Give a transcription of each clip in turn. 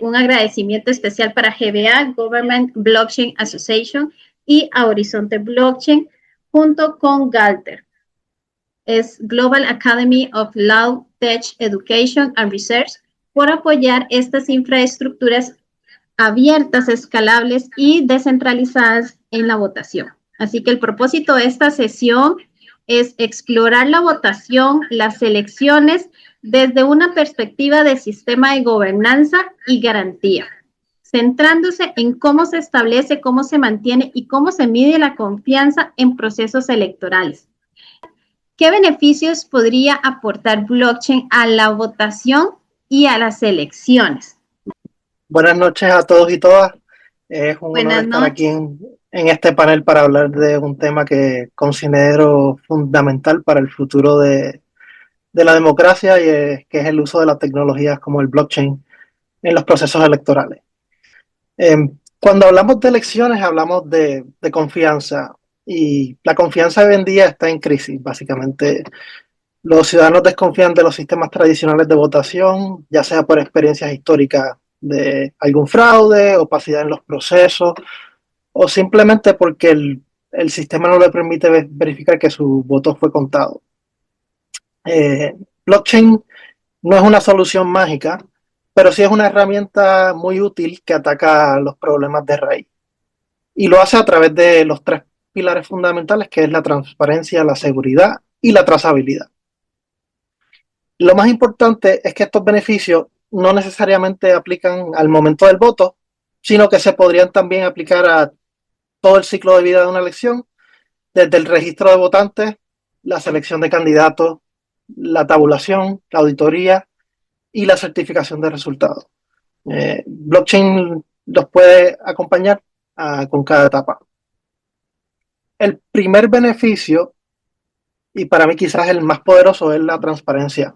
un agradecimiento especial para GBA, Government Blockchain Association, y a Horizonte Blockchain, junto con Galter. Es Global Academy of Law, Tech Education and Research, por apoyar estas infraestructuras abiertas, escalables y descentralizadas en la votación. Así que el propósito de esta sesión es explorar la votación, las elecciones, desde una perspectiva de sistema de gobernanza y garantía, centrándose en cómo se establece, cómo se mantiene y cómo se mide la confianza en procesos electorales. ¿Qué beneficios podría aportar blockchain a la votación y a las elecciones? Buenas noches a todos y todas. Es un honor estar aquí en este panel para hablar de un tema que considero fundamental para el futuro de la democracia, y que es el uso de las tecnologías como el blockchain en los procesos electorales. Cuando hablamos de elecciones hablamos de confianza, y la confianza hoy en día está en crisis. Básicamente, los ciudadanos desconfían de los sistemas tradicionales de votación, ya sea por experiencias históricas de algún fraude, opacidad en los procesos, o simplemente porque el sistema no le permite verificar que su voto fue contado. Blockchain no es una solución mágica, pero sí es una herramienta muy útil que ataca los problemas de raíz. Y lo hace a través de los tres pilares fundamentales, que es la transparencia, la seguridad y la trazabilidad. Lo más importante es que estos beneficios no necesariamente aplican al momento del voto, sino que se podrían también aplicar a todo el ciclo de vida de una elección, desde el registro de votantes, la selección de candidatos, la tabulación, la auditoría y la certificación de resultados. Blockchain los puede acompañar con cada etapa. El primer beneficio, y para mí quizás el más poderoso, es la transparencia.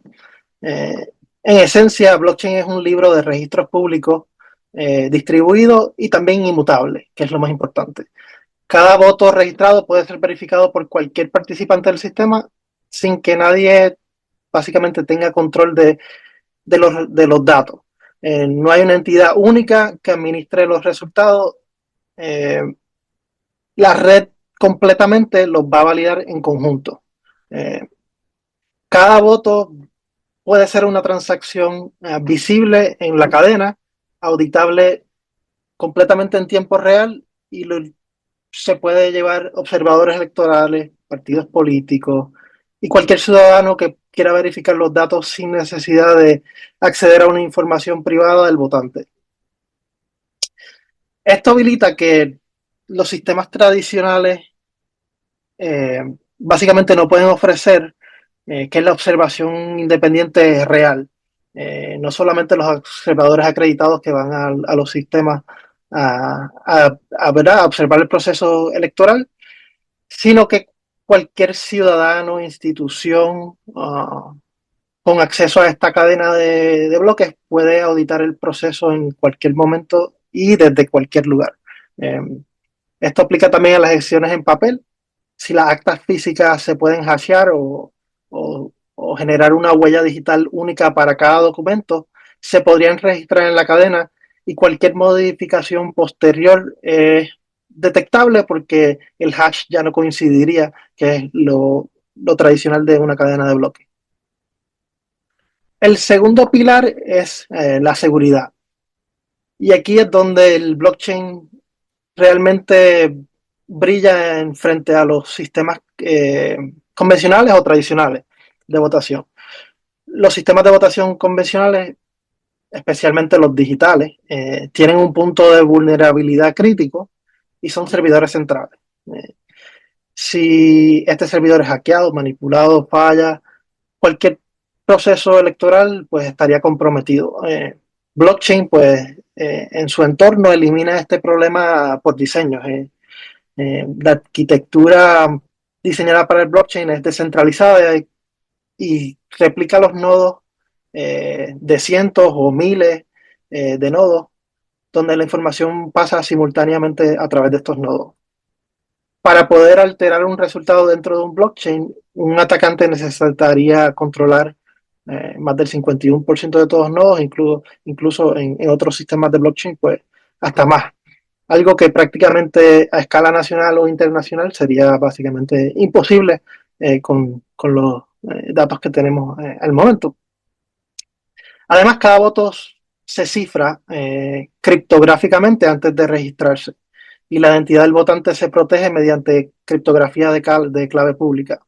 En esencia, blockchain es un libro de registros públicos distribuido y también inmutable, que es lo más importante. Cada voto registrado puede ser verificado por cualquier participante del sistema sin que nadie básicamente tenga control de los datos. No hay una entidad única que administre los resultados. La red completamente los va a validar en conjunto. Cada voto puede ser una transacción visible en la cadena, auditable completamente en tiempo real, y se puede llevar observadores electorales, partidos políticos y cualquier ciudadano que quiera verificar los datos sin necesidad de acceder a una información privada del votante. Esto habilita que los sistemas tradicionales básicamente no pueden ofrecer, que es la observación independiente real. No solamente los observadores acreditados que van a los sistemas a observar el proceso electoral, sino que cualquier ciudadano, institución con acceso a esta cadena de bloques puede auditar el proceso en cualquier momento y desde cualquier lugar. Esto aplica también a las elecciones en papel. Si las actas físicas se pueden hashear o generar una huella digital única para cada documento, se podrían registrar en la cadena, y cualquier modificación posterior es detectable porque el hash ya no coincidiría, que es lo tradicional de una cadena de bloques. El segundo pilar es la seguridad. Y aquí es donde el blockchain realmente brilla en frente a los sistemas convencionales o tradicionales de votación. Los sistemas de votación convencionales, especialmente los digitales, tienen un punto de vulnerabilidad crítico y son servidores centrales. Si este servidor es hackeado, manipulado, falla, cualquier proceso electoral pues estaría comprometido. Blockchain pues en su entorno elimina este problema por diseño. La arquitectura diseñada para el blockchain es descentralizada y replica los nodos de cientos o miles de nodos, donde la información pasa simultáneamente a través de estos nodos. Para poder alterar un resultado dentro de un blockchain, un atacante necesitaría controlar más del 51% de todos los nodos, incluso en otros sistemas de blockchain, pues hasta más. Algo que prácticamente a escala nacional o internacional sería básicamente imposible con los datos que tenemos al momento. Además, cada voto se cifra criptográficamente antes de registrarse y la identidad del votante se protege mediante criptografía de clave pública.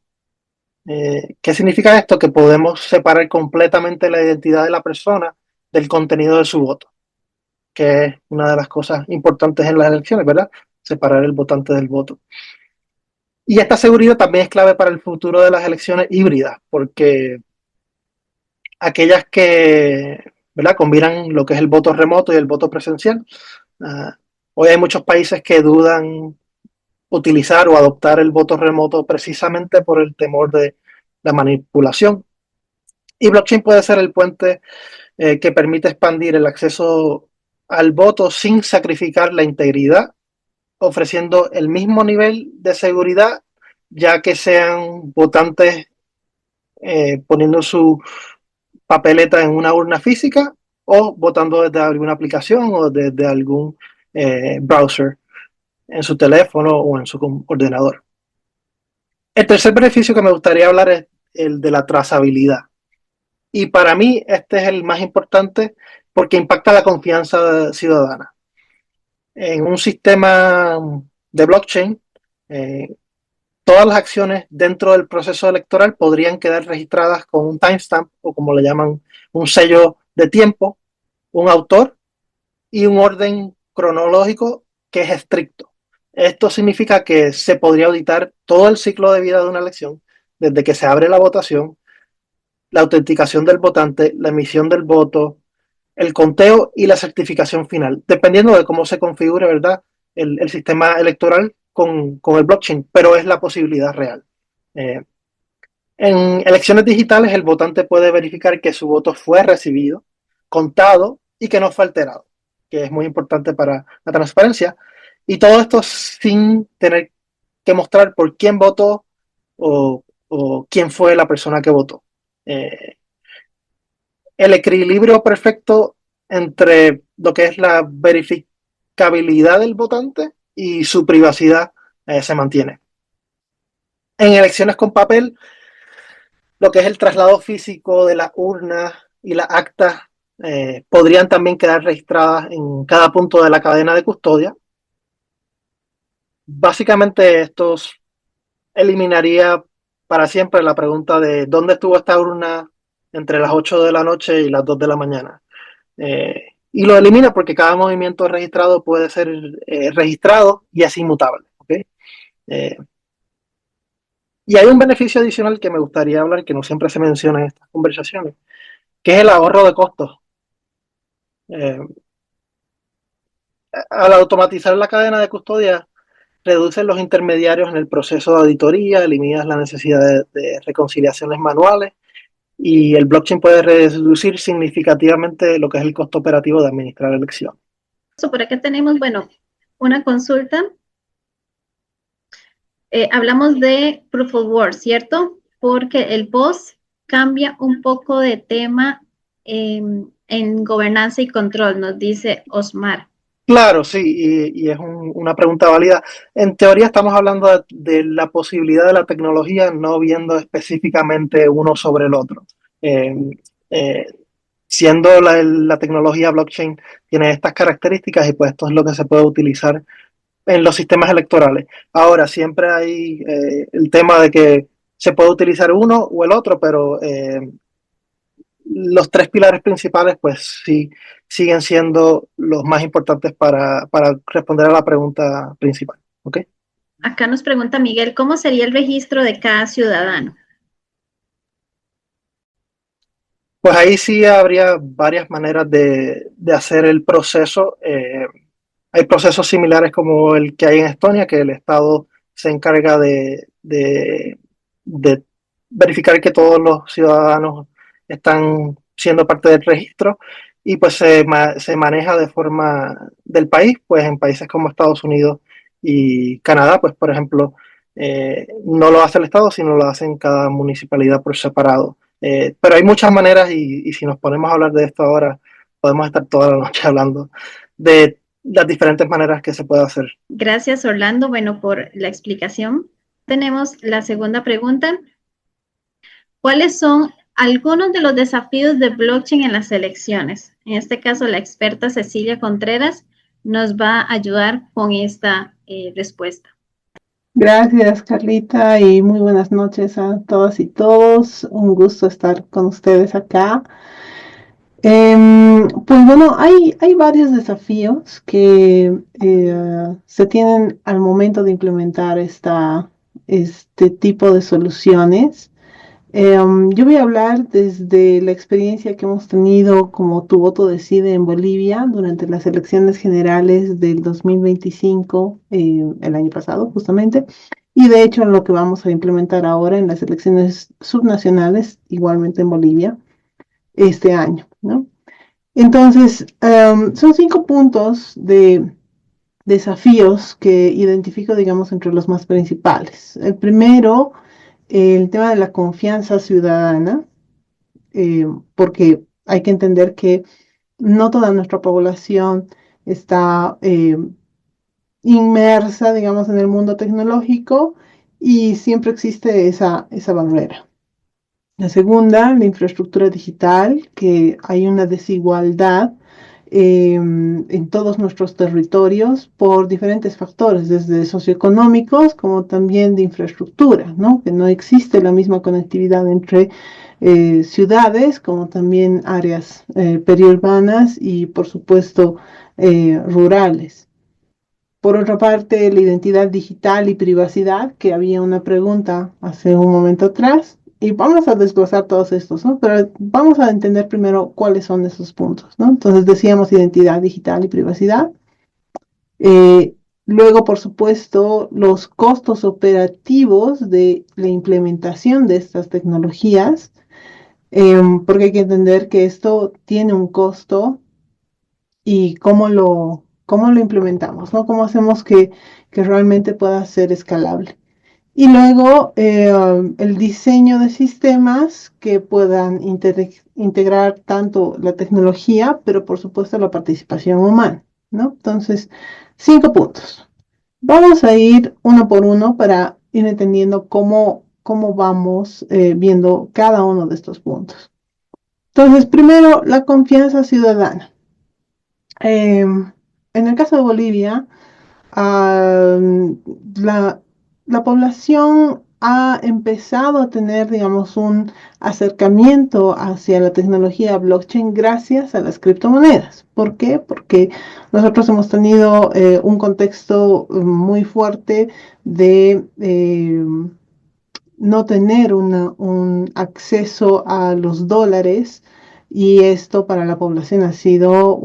¿Qué significa esto? Que podemos separar completamente la identidad de la persona del contenido de su voto, que es una de las cosas importantes en las elecciones, ¿verdad? Separar el votante del voto. Y esta seguridad también es clave para el futuro de las elecciones híbridas, porque aquellas que, ¿verdad?, combinan lo que es el voto remoto y el voto presencial. Hoy hay muchos países que dudan utilizar o adoptar el voto remoto precisamente por el temor de la manipulación. Y blockchain puede ser el puente que permite expandir el acceso al voto sin sacrificar la integridad, ofreciendo el mismo nivel de seguridad, ya que sean votantes poniendo su papeleta en una urna física o votando desde alguna aplicación o desde algún browser en su teléfono o en su ordenador. El tercer beneficio que me gustaría hablar es el de la trazabilidad. Y para mí este es el más importante porque impacta la confianza ciudadana. En un sistema de blockchain, todas las acciones dentro del proceso electoral podrían quedar registradas con un timestamp o como le llaman, un sello de tiempo, un autor y un orden cronológico que es estricto. Esto significa que se podría auditar todo el ciclo de vida de una elección, desde que se abre la votación, la autenticación del votante, la emisión del voto, el conteo y la certificación final, dependiendo de cómo se configure, ¿verdad?, el sistema electoral con el blockchain, pero es la posibilidad real. En elecciones digitales, el votante puede verificar que su voto fue recibido, contado y que no fue alterado, que es muy importante para la transparencia. Y todo esto sin tener que mostrar por quién votó o quién fue la persona que votó. El equilibrio perfecto entre lo que es la verificabilidad del votante y su privacidad se mantiene. En elecciones con papel, lo que es el traslado físico de las urnas y las actas podrían también quedar registradas en cada punto de la cadena de custodia. Básicamente esto eliminaría para siempre la pregunta de dónde estuvo esta urna entre las 8 de la noche y las 2 de la mañana. Y lo elimina porque cada movimiento registrado puede ser registrado y es inmutable. ¿Okay? Y hay un beneficio adicional que me gustaría hablar, que no siempre se menciona en estas conversaciones, que es el ahorro de costos. Eh, Al automatizar la cadena de custodia, reduces los intermediarios en el proceso de auditoría, eliminas la necesidad de reconciliaciones manuales y el blockchain puede reducir significativamente lo que es el costo operativo de administrar elecciones. Por acá tenemos, bueno, una consulta. Hablamos de Proof of Work, ¿cierto? Porque el post cambia un poco de tema en gobernanza y control, nos dice Osmar. Claro, sí, y es una pregunta válida. En teoría estamos hablando de la posibilidad de la tecnología, no viendo específicamente uno sobre el otro. Eh, eh, Siendo la tecnología blockchain tiene estas características y pues esto es lo que se puede utilizar en los sistemas electorales. Ahora, siempre hay el tema de que se puede utilizar uno o el otro, pero los tres pilares principales, pues sí, siguen siendo los más importantes para responder a la pregunta principal. ¿Ok? Acá nos pregunta Miguel, ¿cómo sería el registro de cada ciudadano? Pues ahí sí habría varias maneras de hacer el proceso. Hay procesos similares como el que hay en Estonia, que el Estado se encarga de verificar que todos los ciudadanos están siendo parte del registro y pues se maneja de forma del país, pues en países como Estados Unidos y Canadá, pues por ejemplo, no lo hace el Estado, sino lo hacen cada municipalidad por separado. Pero hay muchas maneras y si nos ponemos a hablar de esto ahora, podemos estar toda la noche hablando de las diferentes maneras que se puede hacer. Gracias, Orlando, bueno, por la explicación. Tenemos la segunda pregunta. ¿Cuáles son algunos de los desafíos de blockchain en las elecciones? En este caso, la experta Cecilia Contreras nos va a ayudar con esta respuesta. Gracias, Carlita, y muy buenas noches a todas y todos. Un gusto estar con ustedes acá. Pues bueno, hay varios desafíos que se tienen al momento de implementar este tipo de soluciones. Yo voy a hablar desde la experiencia que hemos tenido como Tu Voto Decide en Bolivia durante las elecciones generales del 2025, el año pasado justamente, y de hecho lo que vamos a implementar ahora en las elecciones subnacionales, igualmente en Bolivia, este año, ¿no? Entonces, son 5 puntos de desafíos que identifico, digamos, entre los más principales. El primero, el tema de la confianza ciudadana, porque hay que entender que no toda nuestra población está inmersa, digamos, en el mundo tecnológico y siempre existe esa barrera. La segunda, la infraestructura digital, que hay una desigualdad en todos nuestros territorios por diferentes factores, desde socioeconómicos como también de infraestructura, ¿no? Que no existe la misma conectividad entre ciudades como también áreas periurbanas y por supuesto rurales. Por otra parte, la identidad digital y privacidad, que había una pregunta hace un momento atrás, y vamos a desglosar todos estos, ¿no? Pero vamos a entender primero cuáles son esos puntos, ¿no? Entonces decíamos identidad digital y privacidad. Eh, Luego, por supuesto, los costos operativos de la implementación de estas tecnologías, porque hay que entender que esto tiene un costo y cómo lo implementamos, ¿no? Cómo hacemos que realmente pueda ser escalable. Y luego el diseño de sistemas que puedan integrar tanto la tecnología, pero por supuesto la participación humana, ¿no? Entonces, 5 puntos. Vamos a ir uno por uno para ir entendiendo cómo vamos viendo cada uno de estos puntos. Entonces, primero, la confianza ciudadana. En el caso de Bolivia, ah, la, la población ha empezado a tener, digamos, un acercamiento hacia la tecnología blockchain gracias a las criptomonedas. ¿Por qué? Porque nosotros hemos tenido un contexto muy fuerte de no tener un acceso a los dólares y esto para la población ha sido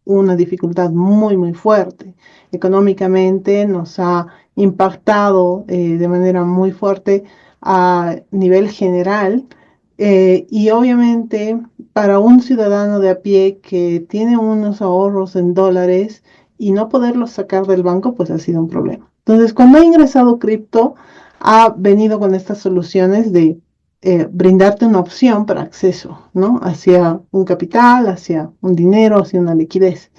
una dificultad muy, muy fuerte. Económicamente nos ha impactado de manera muy fuerte a nivel general y obviamente para un ciudadano de a pie que tiene unos ahorros en dólares y no poderlos sacar del banco, pues ha sido un problema. Entonces, cuando ha ingresado cripto, ha venido con estas soluciones de brindarte una opción para acceso, ¿no? Hacia un capital, hacia un dinero, hacia una liquidez.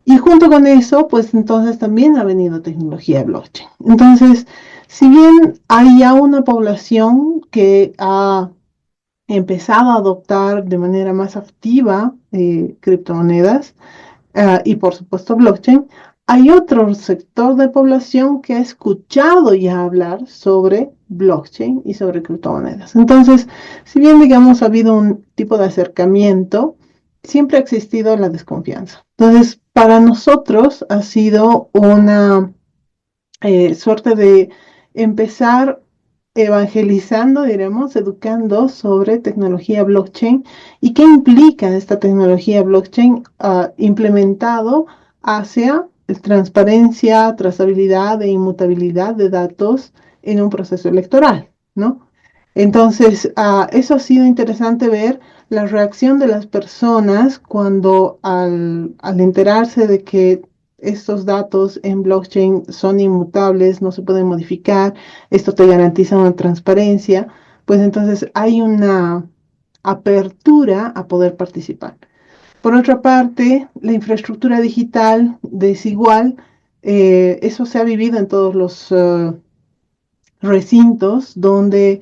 Y junto con eso, pues entonces también ha venido tecnología de blockchain. Entonces, si bien hay ya una población que ha empezado a adoptar de manera más activa criptomonedas, y por supuesto blockchain, hay otro sector de población que ha escuchado ya hablar sobre blockchain y sobre criptomonedas. Entonces, si bien digamos ha habido un tipo de acercamiento, siempre ha existido la desconfianza. Entonces, para nosotros ha sido una suerte de empezar evangelizando, diremos, educando sobre tecnología blockchain y qué implica esta tecnología blockchain implementado hacia transparencia, trazabilidad e inmutabilidad de datos en un proceso electoral, ¿no? Entonces, eso ha sido interesante ver la reacción de las personas cuando al enterarse de que estos datos en blockchain son inmutables, no se pueden modificar, esto te garantiza una transparencia, pues entonces hay una apertura a poder participar. Por otra parte, la infraestructura digital desigual, eso se ha vivido en todos los recintos donde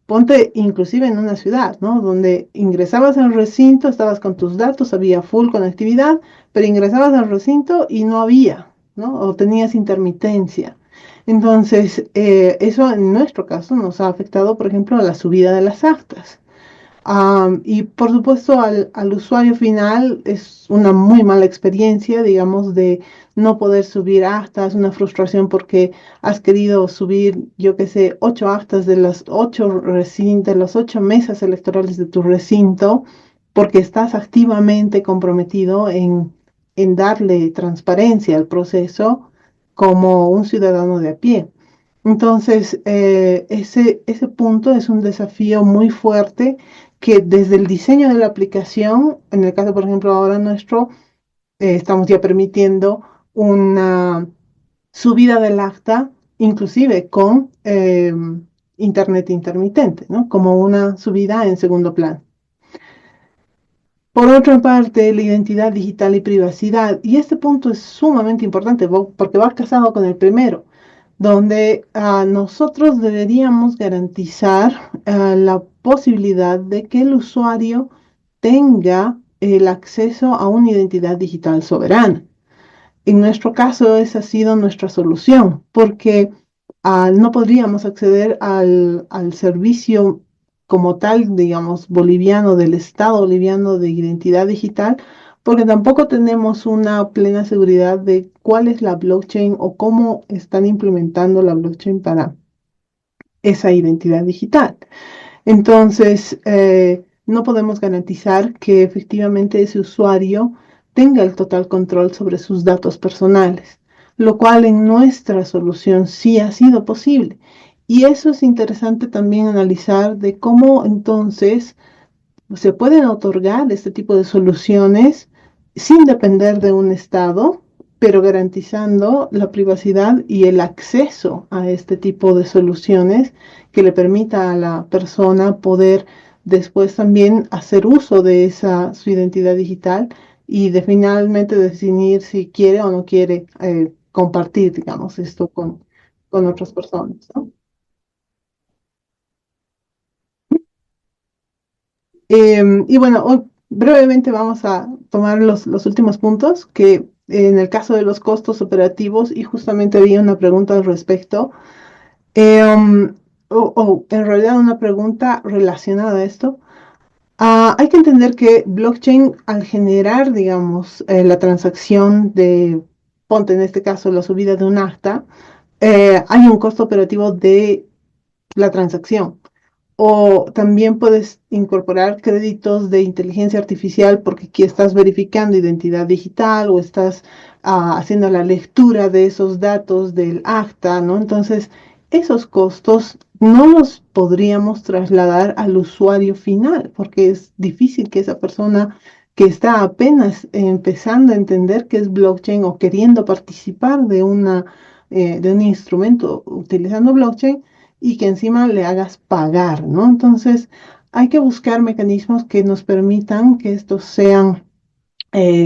ponte inclusive en una ciudad, ¿no? Donde ingresabas al recinto, estabas con tus datos, había full conectividad, pero ingresabas al recinto y no había, ¿no? O tenías intermitencia. Entonces, eso en nuestro caso nos ha afectado, por ejemplo, a la subida de las actas. Y por supuesto al usuario final es una muy mala experiencia, digamos, de no poder subir actas, una frustración porque has querido subir, yo qué sé, 8 actas de las 8 recintos, de las 8 mesas electorales de tu recinto, porque estás activamente comprometido en darle transparencia al proceso como un ciudadano de a pie. Entonces, ese punto es un desafío muy fuerte que desde el diseño de la aplicación, en el caso, por ejemplo, ahora nuestro, estamos ya permitiendo una subida del acta, inclusive con internet intermitente, ¿no? Como una subida en segundo plano. Por otra parte, la identidad digital y privacidad. Y este punto es sumamente importante porque va casado con el primero, donde nosotros deberíamos garantizar la posibilidad de que el usuario tenga el acceso a una identidad digital soberana. En nuestro caso, esa ha sido nuestra solución, porque no podríamos acceder al servicio como tal, digamos, boliviano, del Estado boliviano de identidad digital, porque tampoco tenemos una plena seguridad de cuál es la blockchain o cómo están implementando la blockchain para esa identidad digital. Entonces, no podemos garantizar que efectivamente ese usuario tenga el total control sobre sus datos personales, lo cual en nuestra solución sí ha sido posible. Y eso es interesante también analizar de cómo entonces se pueden otorgar este tipo de soluciones sin depender de un Estado, pero garantizando la privacidad y el acceso a este tipo de soluciones que le permita a la persona poder después también hacer uso de su identidad digital y de finalmente definir si quiere o no quiere compartir, digamos, esto con otras personas, ¿no? Y bueno, hoy brevemente vamos a tomar los últimos puntos, que en el caso de los costos operativos, y justamente había una pregunta al respecto, o en realidad una pregunta relacionada a esto. Hay que entender que blockchain, al generar, digamos, la transacción de, ponte en este caso, la subida de un acta, hay un costo operativo de la transacción. O también puedes incorporar créditos de inteligencia artificial porque aquí estás verificando identidad digital o estás haciendo la lectura de esos datos del acta, ¿no? Entonces, esos costos no los podríamos trasladar al usuario final porque es difícil que esa persona que está apenas empezando a entender qué es blockchain o queriendo participar de un instrumento utilizando blockchain, y que encima le hagas pagar, ¿no? Entonces, hay que buscar mecanismos que nos permitan que estos sean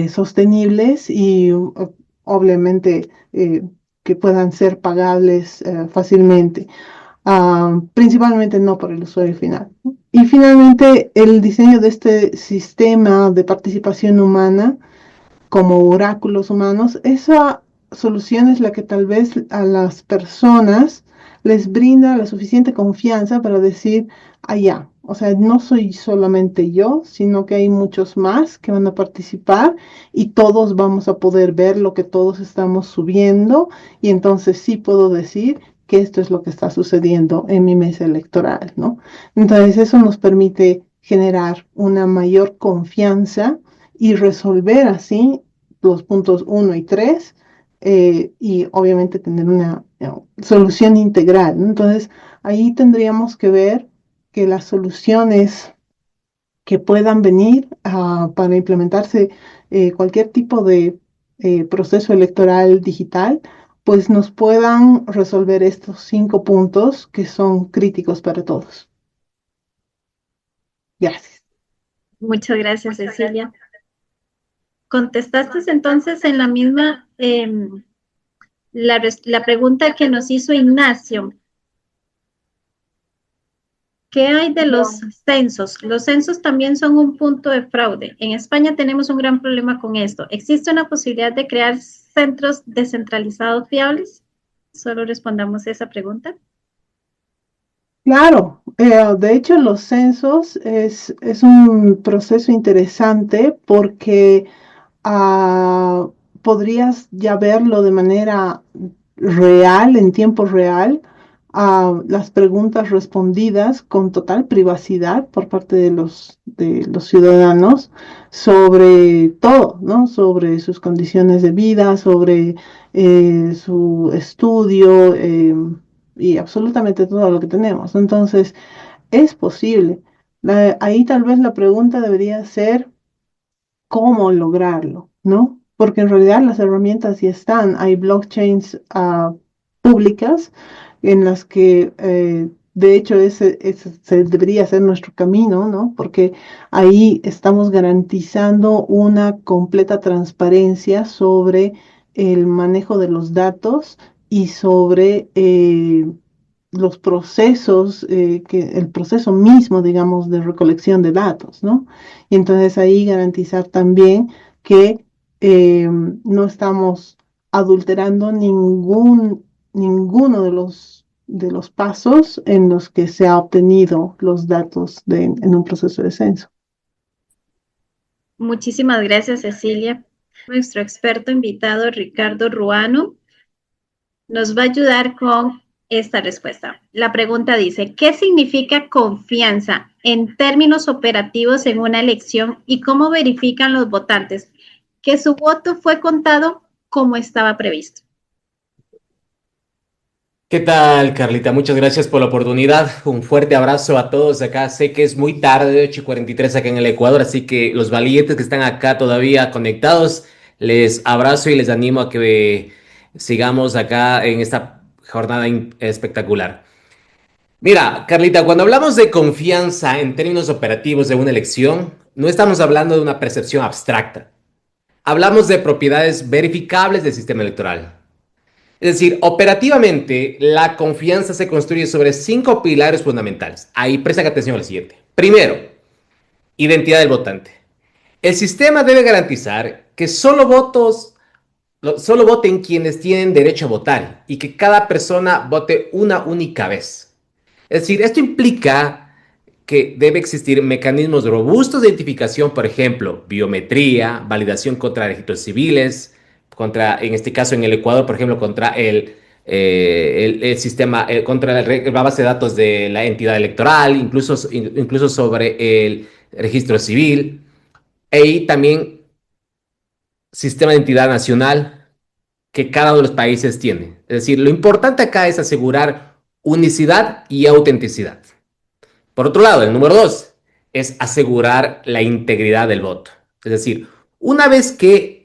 sostenibles y obviamente que puedan ser pagables fácilmente, principalmente no por el usuario final. Y finalmente, el diseño de este sistema de participación humana como oráculos humanos, esa solución es la que tal vez a las personas les brinda la suficiente confianza para decir, ya, o sea, no soy solamente yo, sino que hay muchos más que van a participar y todos vamos a poder ver lo que todos estamos subiendo y entonces sí puedo decir que esto es lo que está sucediendo en mi mesa electoral, ¿no? Entonces eso nos permite generar una mayor confianza y resolver así los puntos 1 y 3, y obviamente tener una solución integral, ¿no? Entonces, ahí tendríamos que ver que las soluciones que puedan venir para implementarse cualquier tipo de proceso electoral digital, pues nos puedan resolver estos 5 puntos que son críticos para todos. Gracias. Muchas gracias, Cecilia. Contestaste entonces en la misma, la pregunta que nos hizo Ignacio. ¿Qué hay de los censos? Los censos también son un punto de fraude. En España tenemos un gran problema con esto. ¿Existe una posibilidad de crear centros descentralizados fiables? Solo respondamos esa pregunta. Claro, de hecho los censos es un proceso interesante porque podrías ya verlo de manera real, en tiempo real, las preguntas respondidas con total privacidad por parte de los ciudadanos sobre todo, ¿no? Sobre sus condiciones de vida, sobre su estudio y absolutamente todo lo que tenemos. Entonces, es posible. Ahí tal vez la pregunta debería ser cómo lograrlo, ¿no? Porque en realidad las herramientas ya están. Hay blockchains públicas en las que, de hecho, ese debería ser nuestro camino, ¿no? Porque ahí estamos garantizando una completa transparencia sobre el manejo de los datos y sobre los procesos, el proceso mismo, digamos, de recolección de datos, ¿no? Y entonces ahí garantizar también que no estamos adulterando ninguno de los pasos en los que se ha obtenido los datos en un proceso de censo. Muchísimas gracias, Cecilia. Nuestro experto invitado, Ricardo Ruano, nos va a ayudar con esta respuesta. La pregunta dice, ¿qué significa confianza en términos operativos en una elección y cómo verifican los votantes que su voto fue contado como estaba previsto? ¿Qué tal, Carlita? Muchas gracias por la oportunidad. Un fuerte abrazo a todos acá. Sé que es muy tarde, 8:43 acá en el Ecuador, así que los valientes que están acá todavía conectados, les abrazo y les animo a que sigamos acá en esta jornada espectacular. Mira, Carlita, cuando hablamos de confianza en términos operativos de una elección, no estamos hablando de una percepción abstracta. Hablamos de propiedades verificables del sistema electoral. Es decir, operativamente, la confianza se construye sobre 5 pilares fundamentales. Ahí presta atención al siguiente. Primero, identidad del votante. El sistema debe garantizar que solo voten quienes tienen derecho a votar y que cada persona vote una única vez. Es decir, esto implica que debe existir mecanismos robustos de identificación, por ejemplo, biometría, validación contra registros civiles, en este caso en el Ecuador, por ejemplo, contra el sistema, contra la base de datos de la entidad electoral, incluso sobre el registro civil, y también sistema de identidad nacional que cada uno de los países tiene. Es decir, lo importante acá es asegurar unicidad y autenticidad. Por otro lado, el número 2 es asegurar la integridad del voto. Es decir, una vez que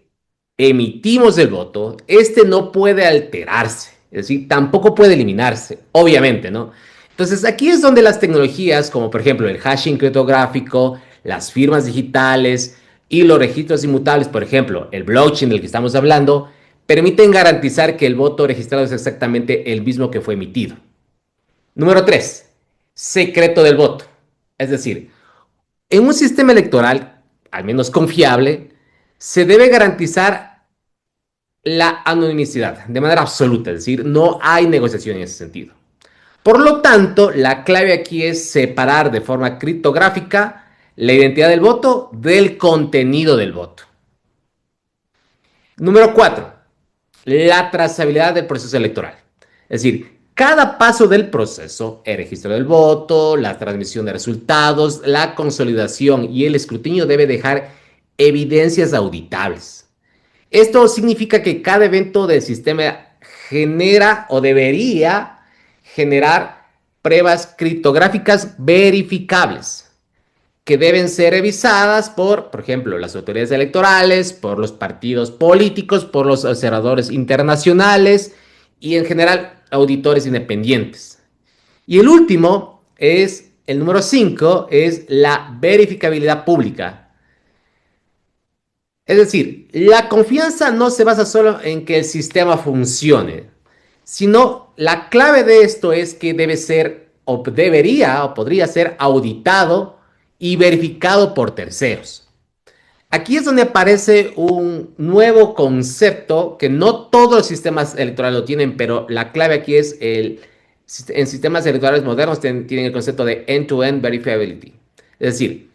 emitimos el voto, este no puede alterarse, es decir, tampoco puede eliminarse, obviamente, ¿no? Entonces, aquí es donde las tecnologías, como por ejemplo el hashing criptográfico, las firmas digitales y los registros inmutables, por ejemplo, el blockchain del que estamos hablando, permiten garantizar que el voto registrado es exactamente el mismo que fue emitido. Número 3, secreto del voto. Es decir, en un sistema electoral, al menos confiable, se debe garantizar la anonimicidad de manera absoluta, es decir, no hay negociación en ese sentido. Por lo tanto, la clave aquí es separar de forma criptográfica la identidad del voto del contenido del voto. Número 4, la trazabilidad del proceso electoral. Es decir, cada paso del proceso, el registro del voto, la transmisión de resultados, la consolidación y el escrutinio debe dejar evidencias auditables. Esto significa que cada evento del sistema genera o debería generar pruebas criptográficas verificables que deben ser revisadas por ejemplo, las autoridades electorales, por los partidos políticos, por los observadores internacionales y en general auditores independientes. Y el último es, el número 5, es la verificabilidad pública. Es decir, la confianza no se basa solo en que el sistema funcione, sino la clave de esto es que debe ser, o debería, o podría ser auditado y verificado por terceros. Aquí es donde aparece un nuevo concepto que no todos los sistemas electorales lo tienen, pero la clave aquí es en sistemas electorales modernos tienen el concepto de end-to-end verifiability. Es decir,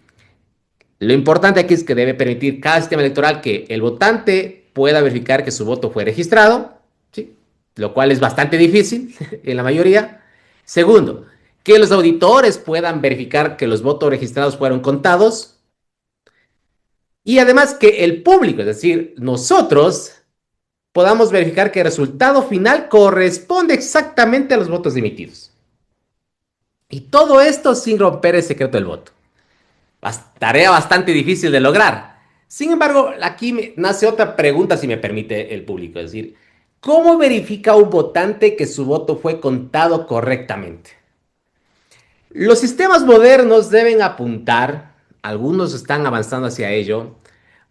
lo importante aquí es que debe permitir cada sistema electoral que el votante pueda verificar que su voto fue registrado, ¿sí? Lo cual es bastante difícil en la mayoría. Segundo, que los auditores puedan verificar que los votos registrados fueron contados. Y además que el público, es decir, nosotros, podamos verificar que el resultado final corresponde exactamente a los votos emitidos. Y todo esto sin romper el secreto del voto. Tarea bastante difícil de lograr. Sin embargo, aquí nace otra pregunta, si me permite el público. Es decir, ¿cómo verifica un votante que su voto fue contado correctamente? Los sistemas modernos deben apuntar, algunos están avanzando hacia ello,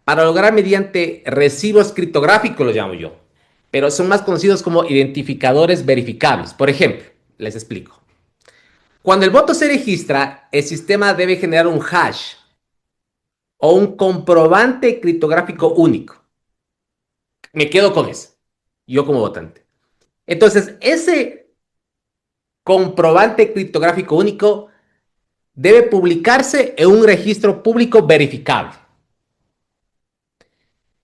para lograr mediante recibos criptográficos, los llamo yo, pero son más conocidos como identificadores verificables. Por ejemplo, les explico. Cuando el voto se registra, el sistema debe generar un hash o un comprobante criptográfico único. Me quedo con eso, yo como votante. Entonces, ese comprobante criptográfico único debe publicarse en un registro público verificable.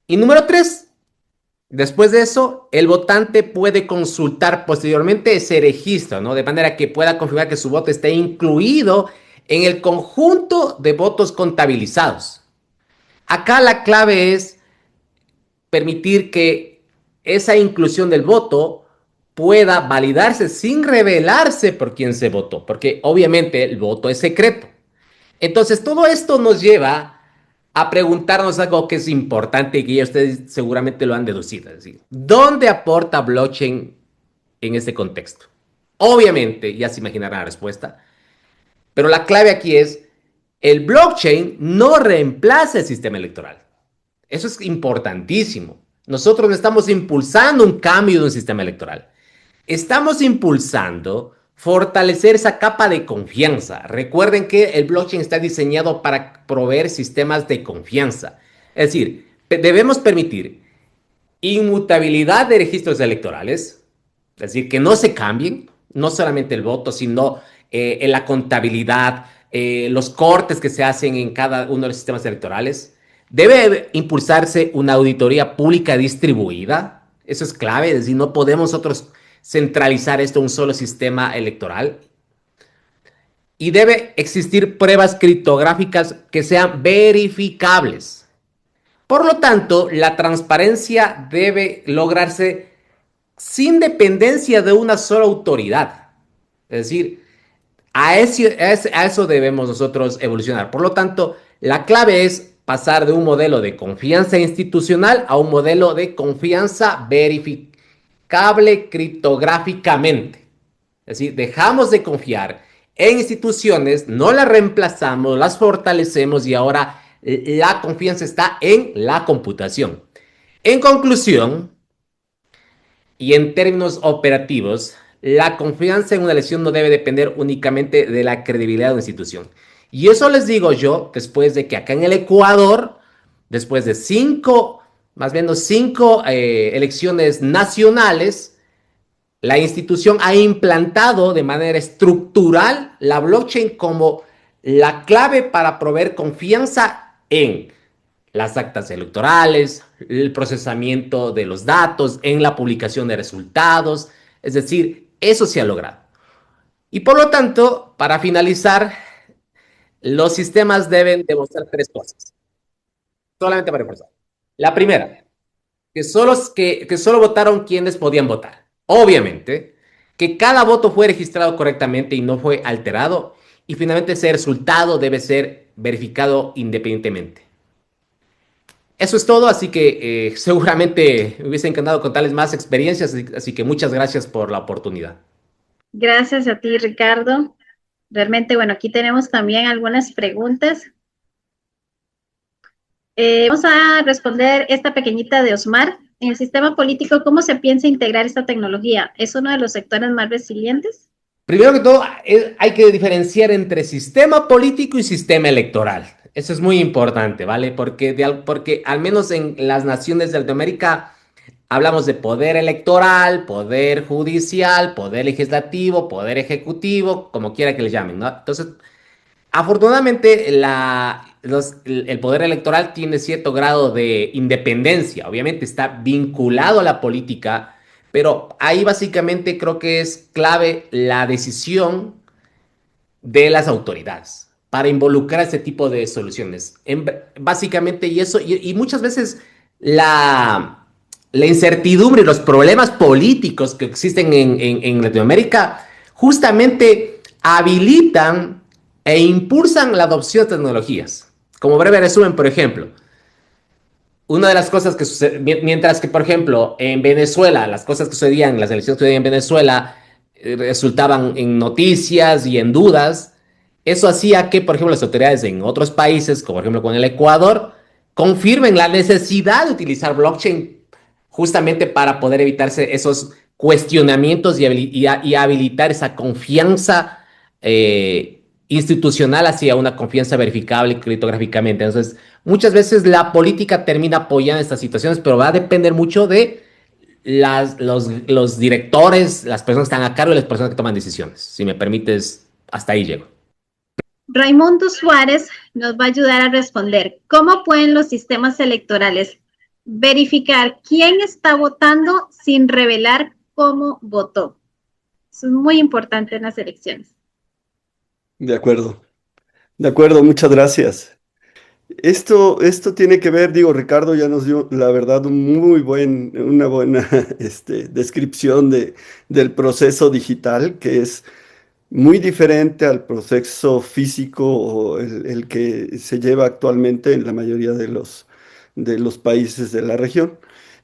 Y número 3, después de eso, el votante puede consultar posteriormente ese registro, ¿no? De manera que pueda confirmar que su voto esté incluido en el conjunto de votos contabilizados. Acá la clave es permitir que esa inclusión del voto pueda validarse sin revelarse por quién se votó, porque obviamente el voto es secreto. Entonces, todo esto nos lleva a preguntarnos algo que es importante y que ya ustedes seguramente lo han deducido. Es decir, ¿dónde aporta blockchain en este contexto? Obviamente, ya se imaginarán la respuesta, pero la clave aquí es, el blockchain no reemplaza el sistema electoral. Eso es importantísimo. Nosotros no estamos impulsando un cambio de un sistema electoral. Estamos impulsando fortalecer esa capa de confianza. Recuerden que el blockchain está diseñado para proveer sistemas de confianza. Es decir, debemos permitir inmutabilidad de registros electorales, es decir, que no se cambien, no solamente el voto, sino en la contabilidad, los cortes que se hacen en cada uno de los sistemas electorales. Debe impulsarse una auditoría pública distribuida. Eso es clave, es decir, no podemos nosotros centralizar esto en un solo sistema electoral. Y debe existir pruebas criptográficas que sean verificables. Por lo tanto, la transparencia debe lograrse sin dependencia de una sola autoridad. Es decir, a eso debemos nosotros evolucionar. Por lo tanto, la clave es pasar de un modelo de confianza institucional a un modelo de confianza verificable criptográficamente. Es decir, dejamos de confiar en instituciones, no las reemplazamos, las fortalecemos y ahora la confianza está en la computación. En conclusión, y en términos operativos, la confianza en una elección no debe depender únicamente de la credibilidad de una institución. Y eso les digo yo después de que acá en el Ecuador, después de más o menos cinco elecciones nacionales, la institución ha implantado de manera estructural la blockchain como la clave para proveer confianza en las actas electorales, el procesamiento de los datos, en la publicación de resultados. Es decir, eso se ha logrado. Y por lo tanto, para finalizar, los sistemas deben demostrar 3 cosas. Solamente para reforzar. La primera, que solo votaron quienes podían votar. Obviamente, que cada voto fue registrado correctamente y no fue alterado. Y finalmente ese resultado debe ser verificado independientemente. Eso es todo, así que seguramente me hubiese encantado contarles más experiencias, así que muchas gracias por la oportunidad. Gracias a ti, Ricardo. Realmente, bueno, aquí tenemos también algunas preguntas. Vamos a responder esta pequeñita de Osmar. En el sistema político, ¿cómo se piensa integrar esta tecnología? ¿Es uno de los sectores más resilientes? Primero que todo, hay que diferenciar entre sistema político y sistema electoral. Eso es muy importante, ¿vale? Porque al menos en las naciones de Latinoamérica hablamos de poder electoral, poder judicial, poder legislativo, poder ejecutivo, como quiera que le llamen, ¿no? Entonces, afortunadamente, el poder electoral tiene cierto grado de independencia. Obviamente está vinculado a la política, pero ahí básicamente creo que es clave la decisión de las autoridades para involucrar este tipo de soluciones. Básicamente, y muchas veces la incertidumbre y los problemas políticos que existen en Latinoamérica justamente habilitan e impulsan la adopción de tecnologías. Como breve resumen, por ejemplo, una de las cosas que sucede, mientras que, por ejemplo, en Venezuela, las cosas que sucedían, las elecciones que sucedían en Venezuela, resultaban en noticias y en dudas, eso hacía que, por ejemplo, las autoridades en otros países, como por ejemplo con el Ecuador, confirmen la necesidad de utilizar blockchain justamente para poder evitarse esos cuestionamientos y habilitar esa confianza institucional hacia una confianza verificable criptográficamente. Entonces, muchas veces la política termina apoyando estas situaciones, pero va a depender mucho de los directores, las personas que están a cargo y las personas que toman decisiones. Si me permites, hasta ahí llego. Raimundo Suárez nos va a ayudar a responder. ¿Cómo pueden los sistemas electorales verificar quién está votando sin revelar cómo votó? Eso es muy importante en las elecciones. De acuerdo, muchas gracias. Esto tiene que ver, digo, Ricardo ya nos dio, la verdad, una buena descripción del proceso digital, que es muy diferente al proceso físico o el que se lleva actualmente en la mayoría de los países de la región,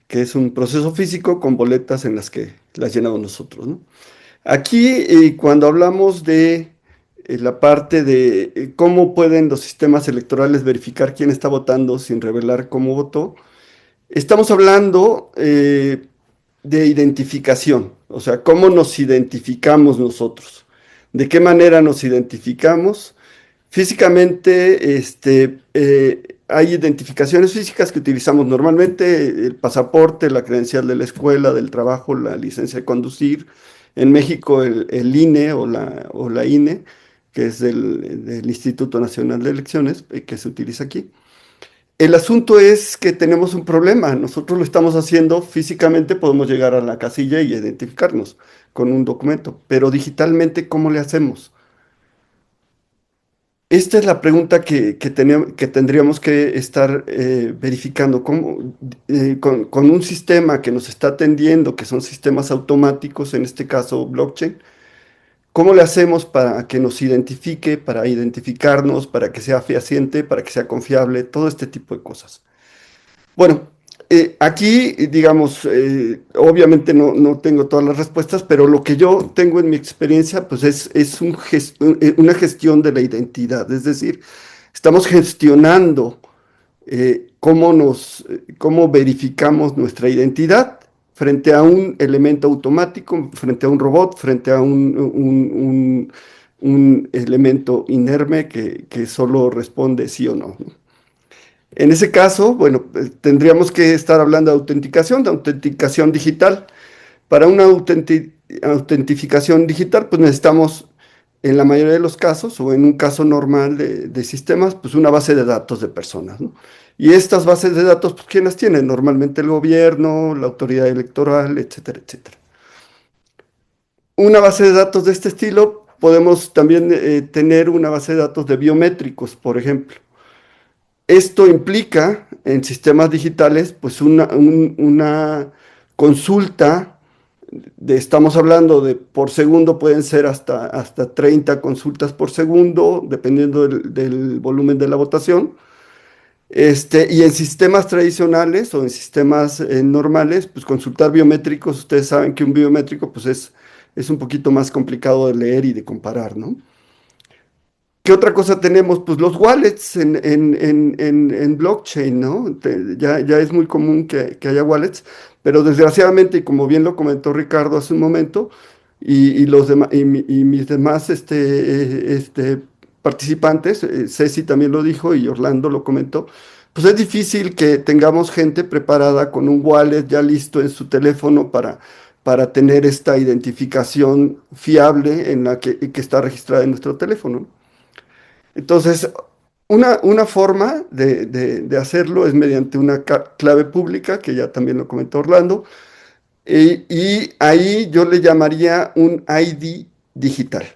que es un proceso físico con boletas en las que las llenamos nosotros, ¿no? Aquí, cuando hablamos de la parte de cómo pueden los sistemas electorales verificar quién está votando sin revelar cómo votó, estamos hablando de identificación, o sea, cómo nos identificamos nosotros, de qué manera nos identificamos. Físicamente, hay identificaciones físicas que utilizamos normalmente, el pasaporte, la credencial de la escuela, del trabajo, la licencia de conducir. En México el INE o la INE, que es del Instituto Nacional de Elecciones, que se utiliza aquí. El asunto es que tenemos un problema. Nosotros lo estamos haciendo físicamente, podemos llegar a la casilla y identificarnos con un documento, pero digitalmente, ¿cómo le hacemos? Esta es la pregunta que tendríamos que estar verificando. Con un sistema que nos está atendiendo, que son sistemas automáticos, en este caso blockchain, ¿cómo le hacemos para que nos identifique, para identificarnos, para que sea fehaciente, para que sea confiable, todo este tipo de cosas? Bueno, aquí, digamos, obviamente no tengo todas las respuestas, pero lo que yo tengo en mi experiencia, pues es una gestión de la identidad, es decir, estamos gestionando cómo verificamos nuestra identidad frente a un elemento automático, frente a un robot, frente a un elemento inerme que solo responde sí o no, ¿no? En ese caso, bueno, tendríamos que estar hablando de autenticación digital. Para una autentificación digital, pues necesitamos, en la mayoría de los casos, o en un caso normal de sistemas, pues una base de datos de personas, ¿no? Y estas bases de datos, pues ¿quién las tiene? Normalmente el gobierno, la autoridad electoral, etcétera, etcétera. Una base de datos de este estilo, podemos también tener una base de datos de biométricos, por ejemplo. Esto implica en sistemas digitales pues una consulta, estamos hablando de por segundo, pueden ser hasta 30 consultas por segundo, dependiendo del volumen de la votación, Y en sistemas tradicionales o en sistemas normales, pues consultar biométricos, ustedes saben que un biométrico pues es un poquito más complicado de leer y de comparar, ¿no? ¿Qué otra cosa tenemos? Pues los wallets en blockchain, ¿no? Ya es muy común que haya wallets, pero desgraciadamente, y como bien lo comentó Ricardo hace un momento, y mis demás participantes, Ceci también lo dijo y Orlando lo comentó, pues es difícil que tengamos gente preparada con un wallet ya listo en su teléfono para tener esta identificación fiable en que está registrada en nuestro teléfono. Entonces, una forma de hacerlo es mediante una clave pública, que ya también lo comentó Orlando, y ahí yo le llamaría un ID digital.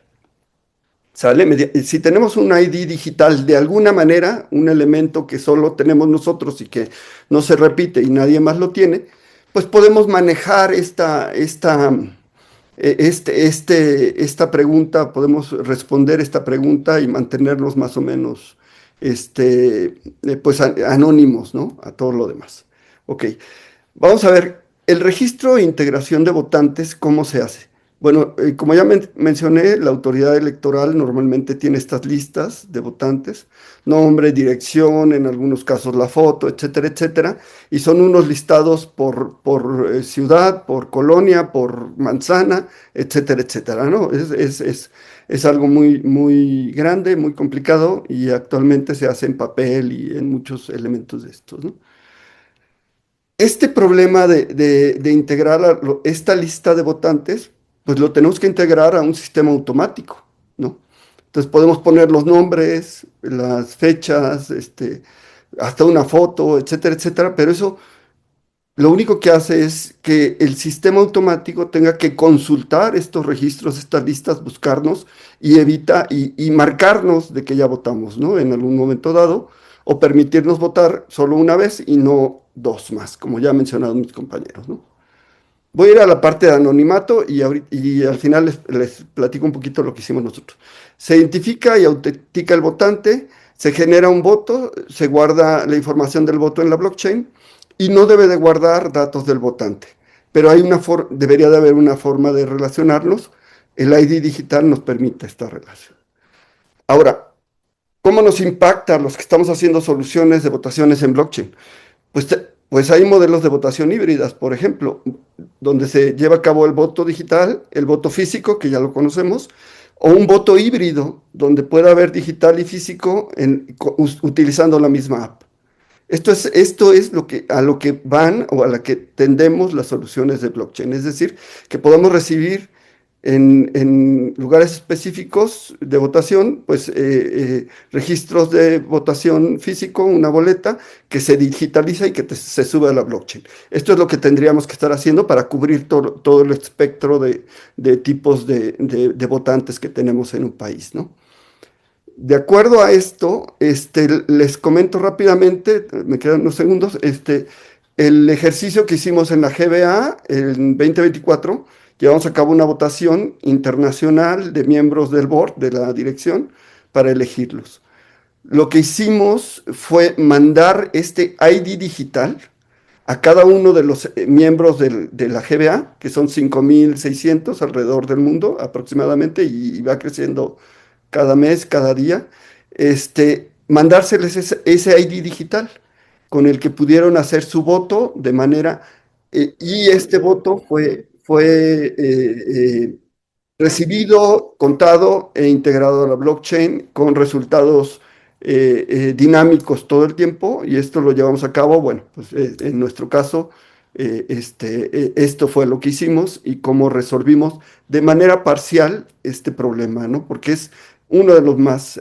¿Sale? Si tenemos un ID digital de alguna manera, un elemento que solo tenemos nosotros y que no se repite y nadie más lo tiene, pues podemos manejar esta pregunta, podemos responder esta pregunta y mantenernos más o menos pues anónimos, ¿no? A todo lo demás. Ok, vamos a ver, el registro e integración de votantes, ¿cómo se hace? Bueno, como ya mencioné, la autoridad electoral normalmente tiene estas listas de votantes, nombre, dirección, en algunos casos la foto, etcétera, etcétera, y son unos listados por ciudad, por colonia, por manzana, etcétera, etcétera, ¿no? Es algo muy, muy grande, muy complicado y actualmente se hace en papel y en muchos elementos de estos, ¿no? Este problema de integrar esta lista de votantes, pues lo tenemos que integrar a un sistema automático, ¿no? Entonces podemos poner los nombres, las fechas, hasta una foto, etcétera, etcétera, pero eso lo único que hace es que el sistema automático tenga que consultar estos registros, estas listas, buscarnos y marcarnos de que ya votamos, ¿no? En algún momento dado, o permitirnos votar solo una vez y no dos más, como ya han mencionado mis compañeros, ¿no? Voy a ir a la parte de anonimato y al final les platico un poquito lo que hicimos nosotros. Se identifica y autentica el votante, se genera un voto, se guarda la información del voto en la blockchain y no debe de guardar datos del votante. Pero debería de haber una forma de relacionarlos. El ID digital nos permite esta relación. Ahora, ¿cómo nos impacta a los que estamos haciendo soluciones de votaciones en blockchain? Pues hay modelos de votación híbridas, por ejemplo, donde se lleva a cabo el voto digital, el voto físico, que ya lo conocemos, o un voto híbrido, donde pueda haber digital y físico utilizando la misma app. Esto es a lo que van o a la que tendemos las soluciones de blockchain, es decir, que podamos recibir en lugares específicos de votación, pues registros de votación físico, una boleta que se digitaliza y que se sube a la blockchain. Esto es lo que tendríamos que estar haciendo para cubrir todo el espectro de tipos de votantes que tenemos en un país, ¿no? De acuerdo a esto, les comento rápidamente, me quedan unos segundos, el ejercicio que hicimos en la GBA en 2024, llevamos a cabo una votación internacional de miembros del board, de la dirección, para elegirlos. Lo que hicimos fue mandar este ID digital a cada uno de los miembros de la GBA, que son 5.600 alrededor del mundo aproximadamente, y va creciendo cada mes, cada día, mandárseles ese ID digital con el que pudieron hacer su voto de manera, y este voto fue recibido, contado e integrado a la blockchain con resultados dinámicos todo el tiempo, y esto lo llevamos a cabo, bueno, pues en nuestro caso, esto fue lo que hicimos y cómo resolvimos de manera parcial este problema, ¿no? Porque es uno de los más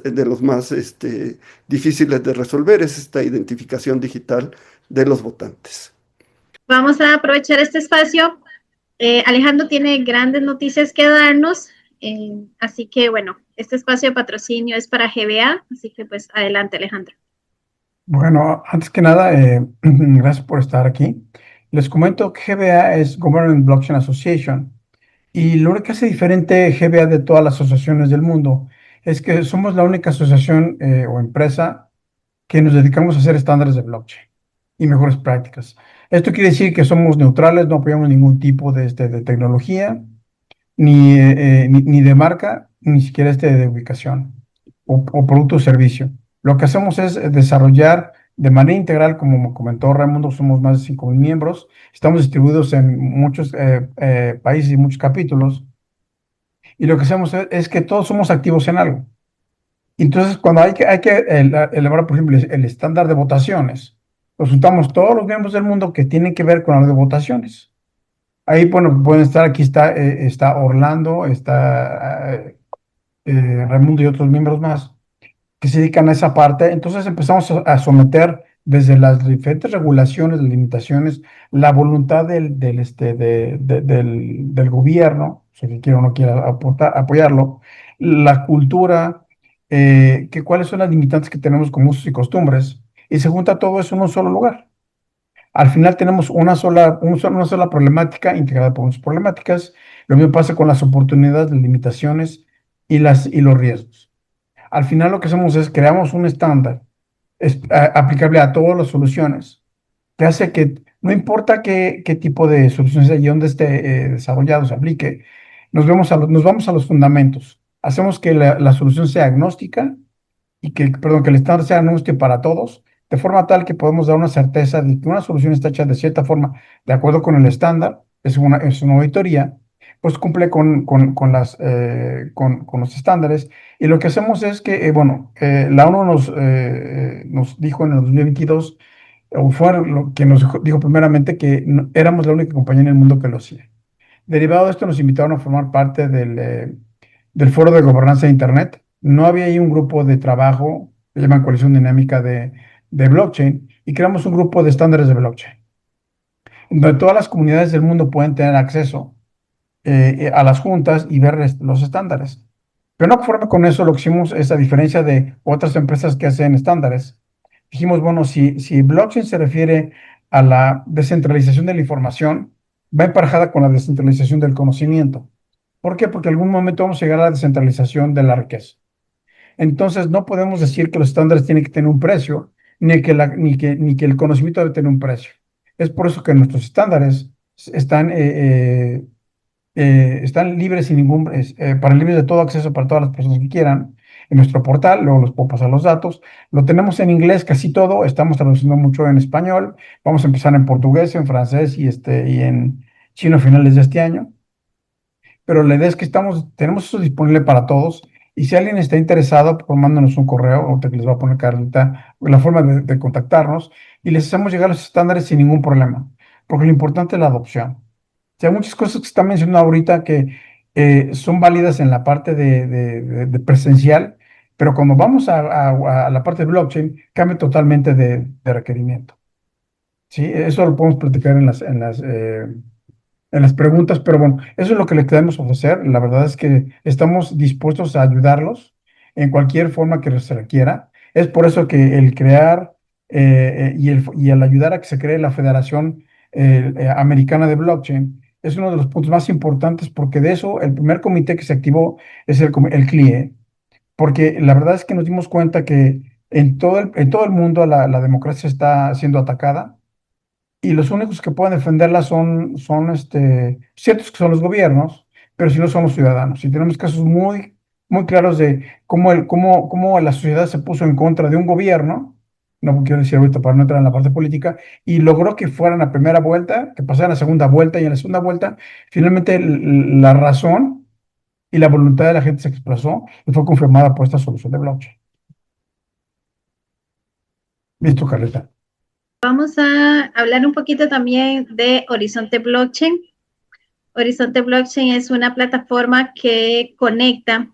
difíciles de resolver, es esta identificación digital de los votantes. Vamos a aprovechar este espacio. Alejandro tiene grandes noticias que darnos, así que bueno, este espacio de patrocinio es para GBA, así que pues adelante, Alejandro. Bueno, antes que nada, gracias por estar aquí. Les comento que GBA es Government Blockchain Association, y lo único que hace diferente GBA de todas las asociaciones del mundo es que somos la única asociación o empresa que nos dedicamos a hacer estándares de blockchain y mejores prácticas. Esto quiere decir que somos neutrales, no apoyamos ningún tipo de tecnología, ni de marca, ni siquiera de ubicación o producto o servicio. Lo que hacemos es desarrollar de manera integral, como comentó Raimundo, somos más de 5.000 miembros, estamos distribuidos en muchos países y muchos capítulos, y lo que hacemos es que todos somos activos en algo. Entonces, cuando hay que elaborar, por ejemplo, el estándar de votaciones, consultamos todos los miembros del mundo que tienen que ver con algo de votaciones. Ahí, bueno, pueden estar, aquí está Orlando, está Raimundo y otros miembros más que se dedican a esa parte. Entonces empezamos a someter desde las diferentes regulaciones, limitaciones, la voluntad del gobierno, o sea, que quiera o no quiera apoyarlo, la cultura, cuáles son las limitantes que tenemos como usos y costumbres, y se junta todo eso en un solo lugar. Al final tenemos una sola problemática integrada por muchas problemáticas. Lo mismo pasa con las oportunidades, las limitaciones y los riesgos. Al final lo que hacemos es creamos un estándar aplicable a todas las soluciones, que hace que no importa qué tipo de soluciones y dónde esté desarrollado, se aplique, nos vamos a los fundamentos. Hacemos que la solución sea agnóstica y que el estándar sea agnóstico para todos, de forma tal que podemos dar una certeza de que una solución está hecha de cierta forma, de acuerdo con el estándar, es una auditoría, pues cumple con los estándares. Y lo que hacemos es que, la ONU nos dijo en el 2022, o fue lo que nos dijo primeramente, que éramos la única compañía en el mundo que lo hacía. Derivado de esto, nos invitaron a formar parte del Foro de Gobernanza de Internet. No había ahí un grupo de trabajo, se llama Coalición Dinámica de Blockchain, y creamos un grupo de estándares de blockchain, donde todas las comunidades del mundo pueden tener acceso a las juntas y ver los estándares. Pero no conforme con eso, lo que hicimos es, a diferencia de otras empresas que hacen estándares, dijimos, bueno, si blockchain se refiere a la descentralización de la información, va emparejada con la descentralización del conocimiento. ¿Por qué? Porque en algún momento vamos a llegar a la descentralización de la riqueza. Entonces, no podemos decir que los estándares tienen que tener un precio, ni que el conocimiento debe tener un precio. Es por eso que nuestros estándares están libres para libres de todo acceso para todas las personas que quieran en nuestro portal. Luego los puedo pasar los datos. Lo tenemos en inglés casi todo, estamos traduciendo mucho en español. Vamos a empezar en portugués, en francés y en chino a finales de este año. Pero la idea es que tenemos eso disponible para todos. Y si alguien está interesado, pues mándanos un correo, ahorita que les voy a poner Carlita, la forma de contactarnos, y les hacemos llegar los estándares sin ningún problema, porque lo importante es la adopción. O sea, hay muchas cosas que se están mencionando ahorita que son válidas en la parte de presencial, pero cuando vamos a la parte de blockchain, cambia totalmente de requerimiento. ¿Sí? Eso lo podemos platicar en las preguntas, pero bueno, eso es lo que le queremos ofrecer. La verdad es que estamos dispuestos a ayudarlos en cualquier forma que se requiera. Es por eso que el crear y el ayudar a que se cree la Federación Americana de Blockchain es uno de los puntos más importantes, porque de eso el primer comité que se activó es el CLIE, porque la verdad es que nos dimos cuenta que en todo el mundo la democracia está siendo atacada, y los únicos que pueden defenderla son ciertos que son los gobiernos, pero si no son los ciudadanos. Y tenemos casos muy, muy claros de cómo la sociedad se puso en contra de un gobierno, no quiero decir ahorita para no entrar en la parte política, y logró que fueran a primera vuelta, que pasaran a segunda vuelta, y en la segunda vuelta, finalmente la razón y la voluntad de la gente se expresó y fue confirmada por esta solución de blockchain. Listo, Carlita. Vamos a hablar un poquito también de Horizonte Blockchain. Horizonte Blockchain es una plataforma que conecta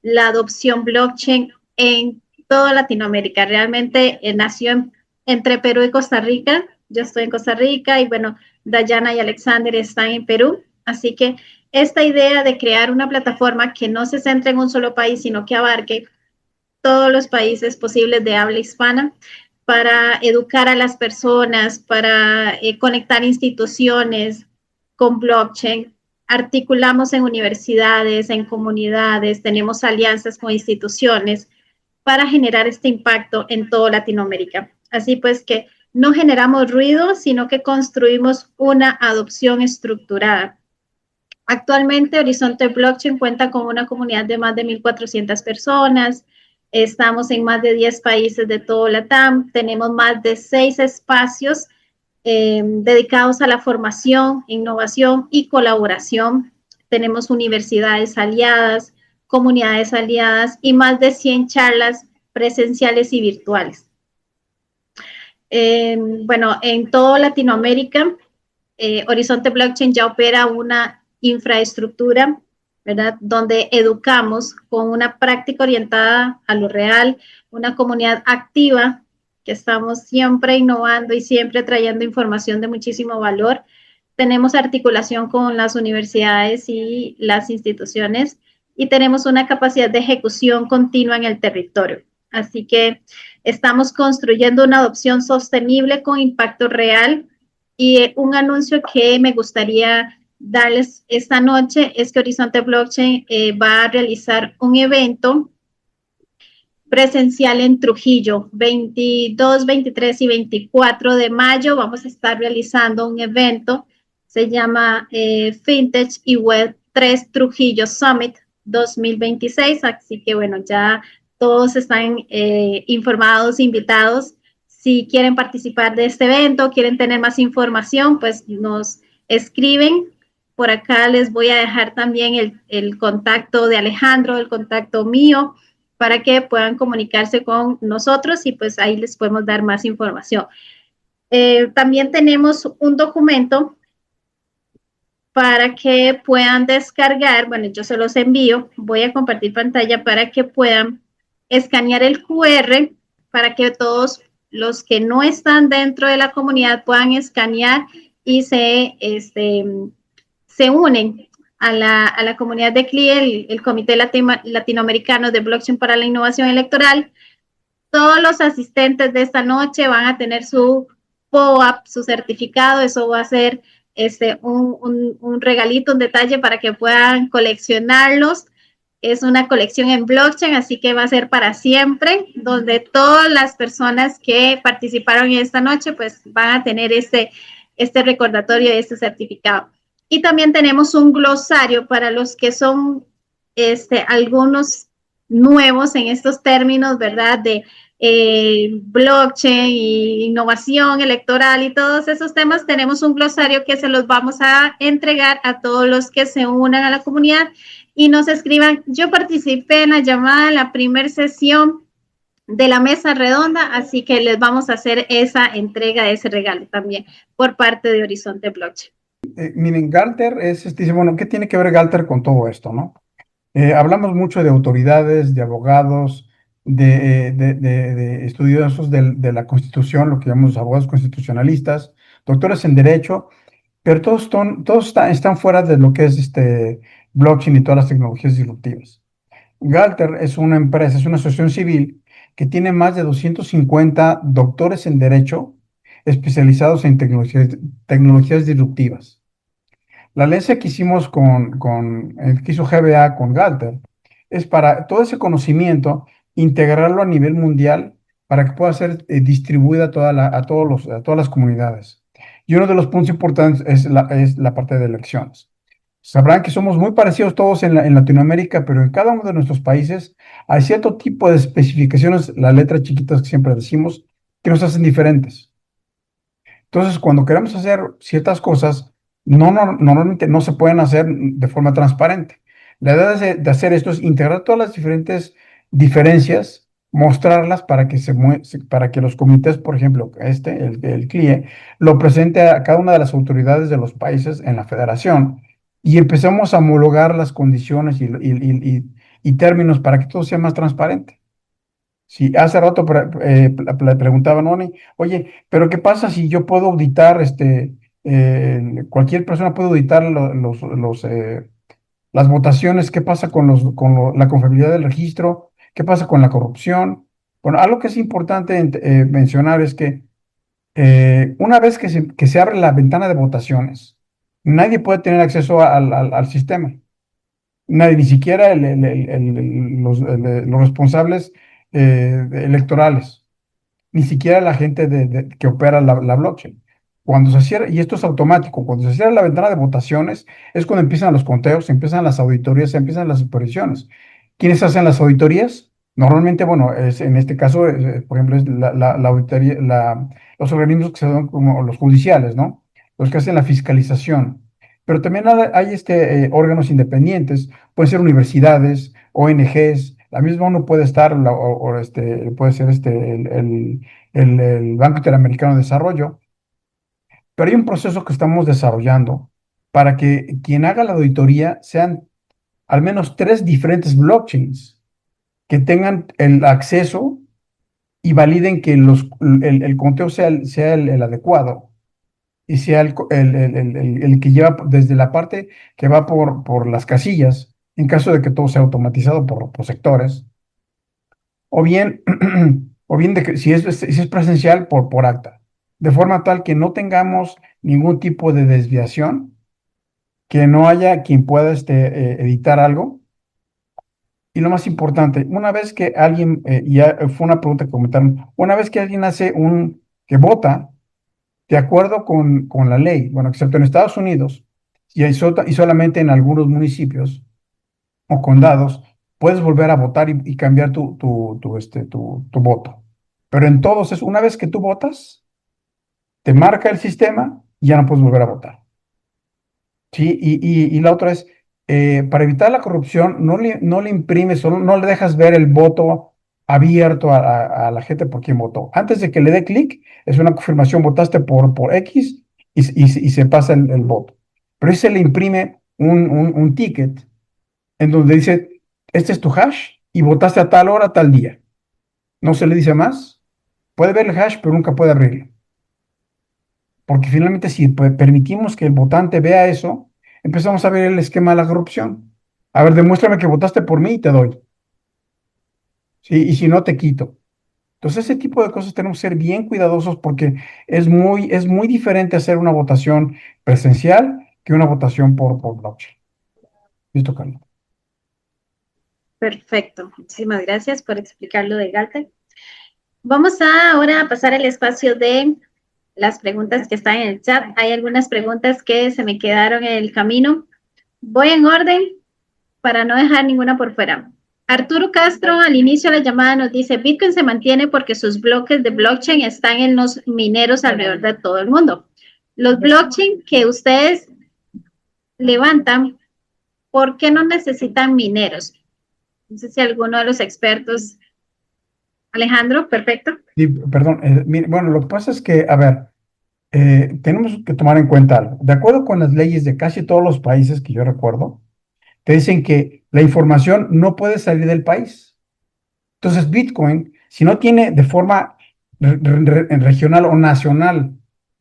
la adopción blockchain en toda Latinoamérica. Realmente nació entre Perú y Costa Rica. Yo estoy en Costa Rica y bueno, Dayana y Alexander están en Perú. Así que esta idea de crear una plataforma que no se centre en un solo país, sino que abarque todos los países posibles de habla hispana, para educar a las personas, para conectar instituciones con blockchain. Articulamos en universidades, en comunidades, tenemos alianzas con instituciones para generar este impacto en toda Latinoamérica. Así pues que no generamos ruido, sino que construimos una adopción estructurada. Actualmente Horizonte Blockchain cuenta con una comunidad de más de 1,400 personas. Estamos en más de 10 países de todo LATAM. Tenemos más de 6 espacios dedicados a la formación, innovación y colaboración. Tenemos universidades aliadas, comunidades aliadas y más de 100 charlas presenciales y virtuales. Bueno, en toda Latinoamérica, Horizonte Blockchain ya opera una infraestructura, ¿verdad? Donde educamos con una práctica orientada a lo real, una comunidad activa, que estamos siempre innovando y siempre trayendo información de muchísimo valor. Tenemos articulación con las universidades y las instituciones y tenemos una capacidad de ejecución continua en el territorio. Así que estamos construyendo una adopción sostenible con impacto real. Y un anuncio que me gustaría darles esta noche es que Horizonte Blockchain va a realizar un evento presencial en Trujillo, 22, 23 y 24 de mayo. Vamos a estar realizando un evento, se llama Fintech y Web 3 Trujillo Summit 2026. Así que bueno, ya todos están informados, invitados. Si quieren participar de este evento, quieren tener más información, pues nos escriben. Por acá les voy a dejar también el contacto de Alejandro, el contacto mío, para que puedan comunicarse con nosotros y pues ahí les podemos dar más información. También tenemos un documento para que puedan descargar. Bueno, yo se los envío. Voy a compartir pantalla para que puedan escanear el QR, para que todos los que no están dentro de la comunidad puedan escanear y se unen a la comunidad de CLIE, el Comité Latinoamericano de Blockchain para la Innovación Electoral. Todos los asistentes de esta noche van a tener su POAP, su certificado. Eso va a ser un regalito, un detalle para que puedan coleccionarlos. Es una colección en blockchain, así que va a ser para siempre, donde todas las personas que participaron en esta noche pues van a tener este recordatorio, este certificado. Y también tenemos un glosario para los que son algunos nuevos en estos términos, ¿verdad? De blockchain y innovación electoral y todos esos temas. Tenemos un glosario que se los vamos a entregar a todos los que se unan a la comunidad y nos escriban: yo participé en la llamada en la primera sesión de la mesa redonda, así que les vamos a hacer esa entrega de ese regalo también por parte de Horizonte Blockchain. Miren, Galter dice, bueno, ¿qué tiene que ver Galter con todo esto, no? Hablamos mucho de autoridades, de abogados, de estudiosos de la Constitución, lo que llamamos abogados constitucionalistas, doctores en Derecho, pero todos están fuera de lo que es blockchain y todas las tecnologías disruptivas. Galter es una empresa, es una asociación civil que tiene más de 250 doctores en Derecho especializados en tecnologías disruptivas. La alianza que hicimos que hizo GBA con Galter es para todo ese conocimiento integrarlo a nivel mundial para que pueda ser distribuida a todas las comunidades. Y uno de los puntos importantes es la parte de elecciones. Sabrán que somos muy parecidos todos en Latinoamérica, pero en cada uno de nuestros países hay cierto tipo de especificaciones, las letras chiquitas que siempre decimos, que nos hacen diferentes. Entonces, cuando queremos hacer ciertas cosas, normalmente no se pueden hacer de forma transparente. La idea de hacer esto es integrar todas las diferentes diferencias, mostrarlas para que los comités, por ejemplo, el CLIE, lo presente a cada una de las autoridades de los países en la federación y empecemos a homologar las condiciones y términos para que todo sea más transparente. Sí, hace rato le preguntaba a Noni, oye, pero ¿qué pasa si yo puedo auditar, cualquier persona puede auditar las votaciones? ¿Qué pasa con la confiabilidad del registro? ¿Qué pasa con la corrupción? Bueno, algo que es importante mencionar es que una vez que se abre la ventana de votaciones, nadie puede tener acceso al sistema. Nadie, ni siquiera los responsables electorales, ni siquiera la gente que opera la blockchain. Cuando se cierra, y esto es automático, cuando se cierra la ventana de votaciones, es cuando empiezan los conteos, empiezan las auditorías, empiezan las supervisiones. ¿Quiénes hacen las auditorías? Normalmente, bueno, en este caso, por ejemplo, es la auditoría, los organismos que se dan como los judiciales, ¿no? Los que hacen la fiscalización. Pero también hay órganos independientes, pueden ser universidades, ONGs, la misma ONU puede estar, puede ser el Banco Interamericano de Desarrollo, pero hay un proceso que estamos desarrollando para que quien haga la auditoría sean al menos 3 diferentes blockchains que tengan el acceso y validen que el conteo sea el adecuado y sea el que lleva desde la parte que va por las casillas, en caso de que todo sea automatizado por sectores, o bien, o bien si es presencial por acta, de forma tal que no tengamos ningún tipo de desviación, que no haya quien pueda editar algo. Y lo más importante, una vez que alguien, ya fue una pregunta que comentaron, una vez que alguien que vota, de acuerdo con la ley, bueno, excepto en Estados Unidos, y solamente en algunos municipios o condados, puedes volver a votar y cambiar tu voto. Pero en todos, una vez que tú votas, te marca el sistema y ya no puedes volver a votar. ¿Sí? Y la otra es, para evitar la corrupción, no le imprimes, solo no le dejas ver el voto abierto a la gente por quien votó. Antes de que le dé clic, es una confirmación, votaste por X y se pasa el voto. Pero ahí se le imprime un ticket en donde dice, este es tu hash y votaste a tal hora, tal día. No se le dice más. Puede ver el hash, pero nunca puede abrirlo. Porque finalmente si permitimos que el votante vea eso, empezamos a ver el esquema de la corrupción. A ver, demuéstrame que votaste por mí y te doy. ¿Sí? Y si no, te quito. Entonces, ese tipo de cosas tenemos que ser bien cuidadosos porque es muy diferente hacer una votación presencial que una votación por blockchain. Listo, Carlos. Perfecto. Muchísimas gracias por explicar lo de Galter. Vamos ahora a pasar el espacio de las preguntas que están en el chat. Hay algunas preguntas que se me quedaron en el camino. Voy en orden para no dejar ninguna por fuera. Arturo Castro al inicio de la llamada nos dice, Bitcoin se mantiene porque sus bloques de blockchain están en los mineros alrededor de todo el mundo. Los blockchain que ustedes levantan, ¿por qué no necesitan mineros? No sé si alguno de los expertos... Alejandro, perfecto. Sí, perdón. Bueno, lo que pasa es que, a ver, tenemos que tomar en cuenta algo. De acuerdo con las leyes de casi todos los países que yo recuerdo, te dicen que la información no puede salir del país. Entonces, Bitcoin, si no tiene de forma regional o nacional,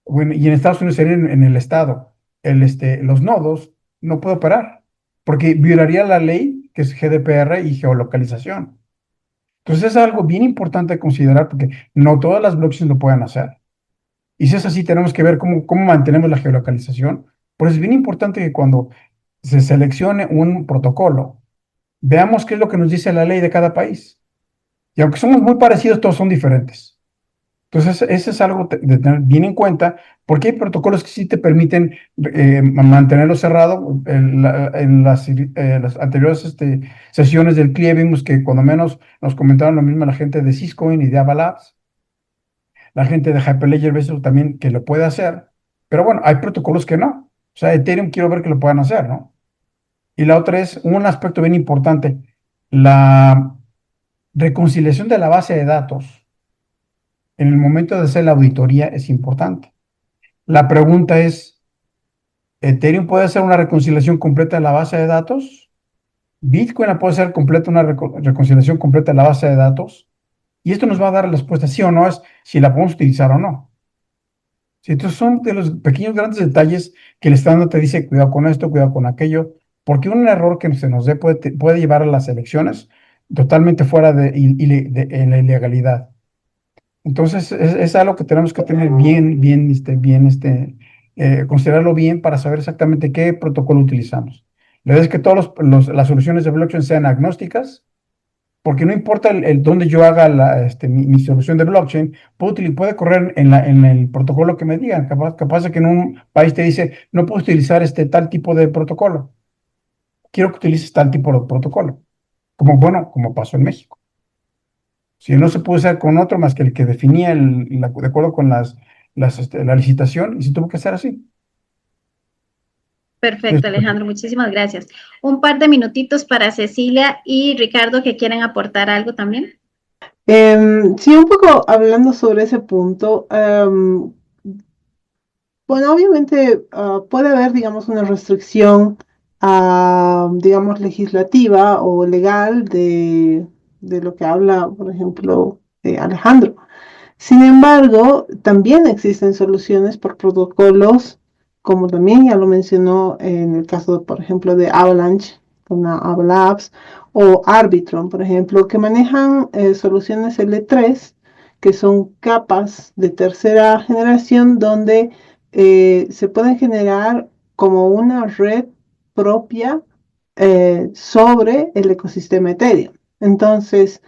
y en Estados Unidos sería en el estado, los nodos, no puede operar, porque violaría la ley que es GDPR y geolocalización. Entonces, es algo bien importante considerar, porque no todas las blockchains lo pueden hacer. Y si es así, tenemos que ver cómo mantenemos la geolocalización. Por eso es bien importante que cuando se seleccione un protocolo, veamos qué es lo que nos dice la ley de cada país. Y aunque somos muy parecidos, todos son diferentes. Entonces, eso es algo de tener bien en cuenta, porque hay protocolos que sí te permiten mantenerlo cerrado. En las anteriores sesiones del CLIE vimos que cuando menos nos comentaron lo mismo la gente de Syscoin y de Avalabs, la gente de Hyperledger Vessel también que lo puede hacer, pero bueno, hay protocolos que no. O sea, Ethereum quiero ver que lo puedan hacer, ¿no? Y la otra es un aspecto bien importante, la reconciliación de la base de datos en el momento de hacer la auditoría es importante. La pregunta es, ¿Ethereum puede hacer una reconciliación completa de la base de datos? ¿Bitcoin la puede hacer completa una reconciliación completa de la base de datos? Y esto nos va a dar la respuesta sí o no, es si la podemos utilizar o no. Sí, entonces son de los pequeños grandes detalles que el estándar te dice, cuidado con esto, cuidado con aquello, porque un error que se nos dé puede llevar a las elecciones totalmente fuera en la ilegalidad. Entonces, es algo que tenemos que tener considerarlo bien para saber exactamente qué protocolo utilizamos. La idea es que todas las soluciones de blockchain sean agnósticas porque no importa dónde yo haga mi solución de blockchain, puede correr en el protocolo que me digan. Capaz de que en un país te dice, no puedo utilizar tal tipo de protocolo. Quiero que utilices tal tipo de protocolo. Como pasó en México. Si no se puede usar con otro más que el que definía de acuerdo con la licitación, y se tuvo que hacer así. Perfecto, Alejandro, muchísimas gracias. Un par de minutitos para Cecilia y Ricardo que quieren aportar algo también. Sí, un poco hablando sobre ese punto. Bueno, obviamente puede haber, digamos, una restricción, digamos, legislativa o legal de lo que habla, por ejemplo, Alejandro. Sin embargo, también existen soluciones por protocolos, como también ya lo mencionó en el caso, por ejemplo, de Avalanche, con la Avalabs, o Arbitrum, por ejemplo, que manejan soluciones L3, que son capas de tercera generación donde se pueden generar como una red propia sobre el ecosistema Ethereum. Entonces,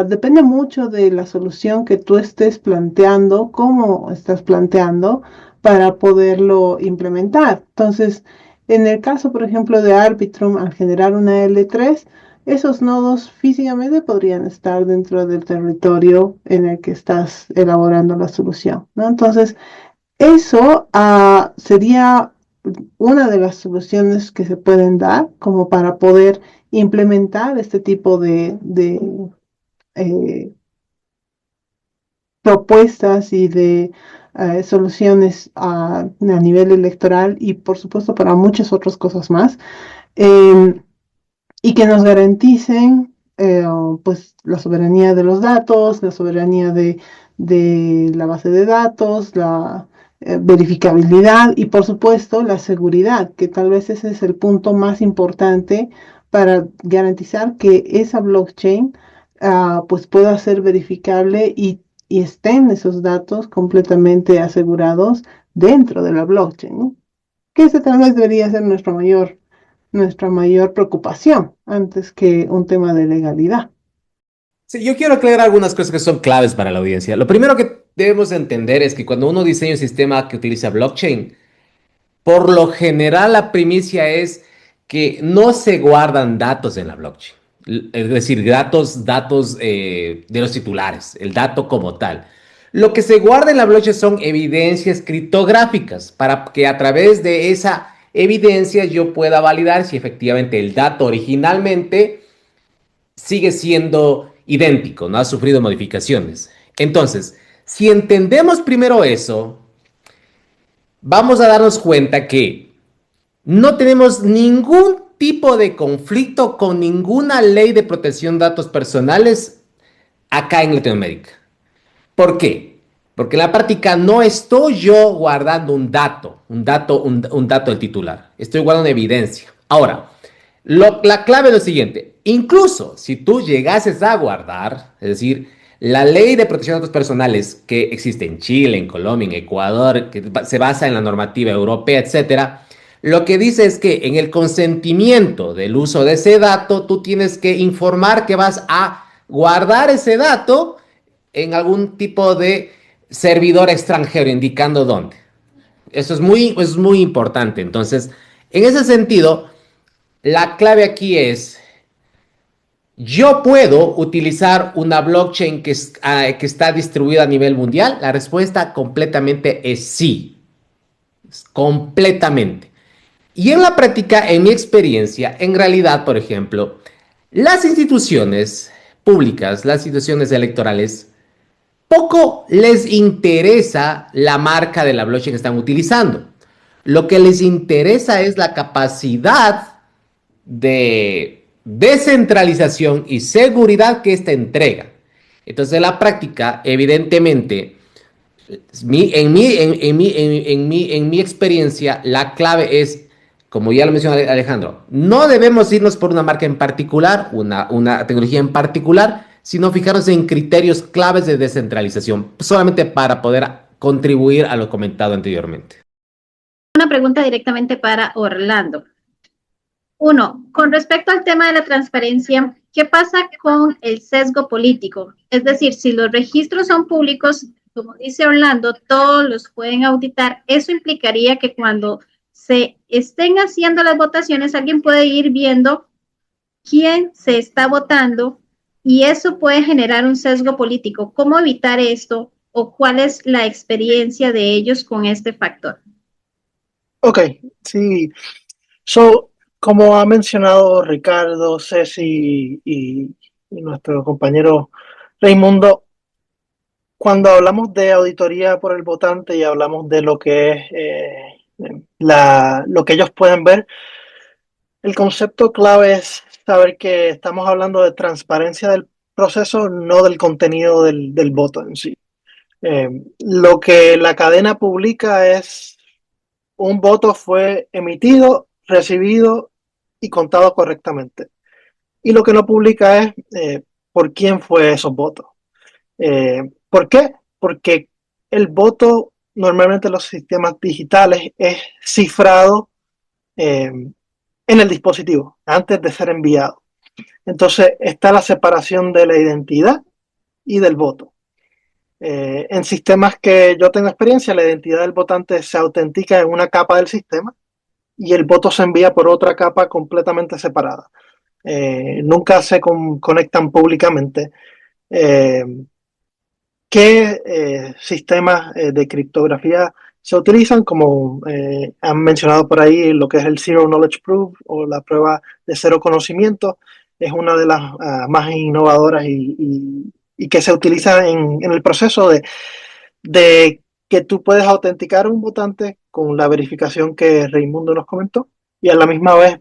depende mucho de la solución que tú estés planteando, cómo estás planteando para poderlo implementar. Entonces, en el caso, por ejemplo, de Arbitrum, al generar una L3, esos nodos físicamente podrían estar dentro del territorio en el que estás elaborando la solución, ¿no? Entonces, eso sería una de las soluciones que se pueden dar como para poder implementar este tipo de eh, propuestas y de soluciones a nivel electoral y por supuesto para muchas otras cosas más, eh, y que nos garanticen pues la soberanía de los datos, la soberanía de la base de datos, la verificabilidad y por supuesto la seguridad, que tal vez ese es el punto más importante para garantizar que esa blockchain pues pueda ser verificable y estén esos datos completamente asegurados dentro de la blockchain, ¿no? Que ese tal vez debería ser nuestra mayor preocupación antes que un tema de legalidad. Sí, yo quiero aclarar algunas cosas que son claves para la audiencia. Lo primero que debemos de entender es que cuando uno diseña un sistema que utiliza blockchain, por lo general la primicia es que no se guardan datos en la blockchain. Es decir, datos de los titulares, el dato como tal. Lo que se guarda en la blockchain son evidencias criptográficas para que a través de esa evidencia yo pueda validar si efectivamente el dato originalmente sigue siendo idéntico, no ha sufrido modificaciones. Entonces, si entendemos primero eso, vamos a darnos cuenta que no tenemos ningún tipo de conflicto con ninguna ley de protección de datos personales acá en Latinoamérica. ¿Por qué? Porque en la práctica no estoy yo guardando un dato del titular. Estoy guardando evidencia. Ahora, la clave es lo siguiente. Incluso si tú llegases a guardar, es decir, la ley de protección de datos personales que existe en Chile, en Colombia, en Ecuador, que se basa en la normativa europea, etcétera, lo que dice es que en el consentimiento del uso de ese dato, tú tienes que informar que vas a guardar ese dato en algún tipo de servidor extranjero, indicando dónde. Eso es muy importante. Entonces, en ese sentido, la clave aquí es, ¿yo puedo utilizar una blockchain que está distribuida a nivel mundial? La respuesta completamente es sí, completamente. Y en la práctica, en mi experiencia, en realidad, por ejemplo, las instituciones públicas, las instituciones electorales, poco les interesa la marca de la blockchain que están utilizando. Lo que les interesa es la capacidad de descentralización y seguridad que esta entrega. Entonces, en la práctica, evidentemente, en mi experiencia, la clave es, como ya lo mencionó Alejandro, no debemos irnos por una marca en particular, una tecnología en particular, sino fijarnos en criterios claves de descentralización, solamente para poder contribuir a lo comentado anteriormente. Una pregunta directamente para Orlando. Uno, con respecto al tema de la transparencia, ¿qué pasa con el sesgo político? Es decir, si los registros son públicos, como dice Orlando, todos los pueden auditar. Eso implicaría que cuando se estén haciendo las votaciones, alguien puede ir viendo quién se está votando y eso puede generar un sesgo político. ¿Cómo evitar esto o cuál es la experiencia de ellos con este factor? Ok, sí. So, como ha mencionado Ricardo, Ceci y nuestro compañero Raimundo, cuando hablamos de auditoría por el votante y hablamos de lo que es lo que ellos pueden ver, el concepto clave es saber que estamos hablando de transparencia del proceso, no del contenido del voto en sí. Lo que la cadena publica es un voto fue emitido, recibido y contado correctamente. Y lo que no publica es por quién fue esos votos. ¿Por qué? Porque el voto normalmente en los sistemas digitales es cifrado en el dispositivo antes de ser enviado. Entonces está la separación de la identidad y del voto. En sistemas que yo tengo experiencia, la identidad del votante se autentica en una capa del sistema y el voto se envía por otra capa completamente separada. Nunca se conectan públicamente. ¿Qué sistemas de criptografía se utilizan? Como han mencionado por ahí, lo que es el Zero Knowledge Proof o la prueba de cero conocimiento, es una de las más innovadoras y que se utiliza en el proceso de que tú puedes autenticar a un votante con la verificación que Raimundo nos comentó y a la misma vez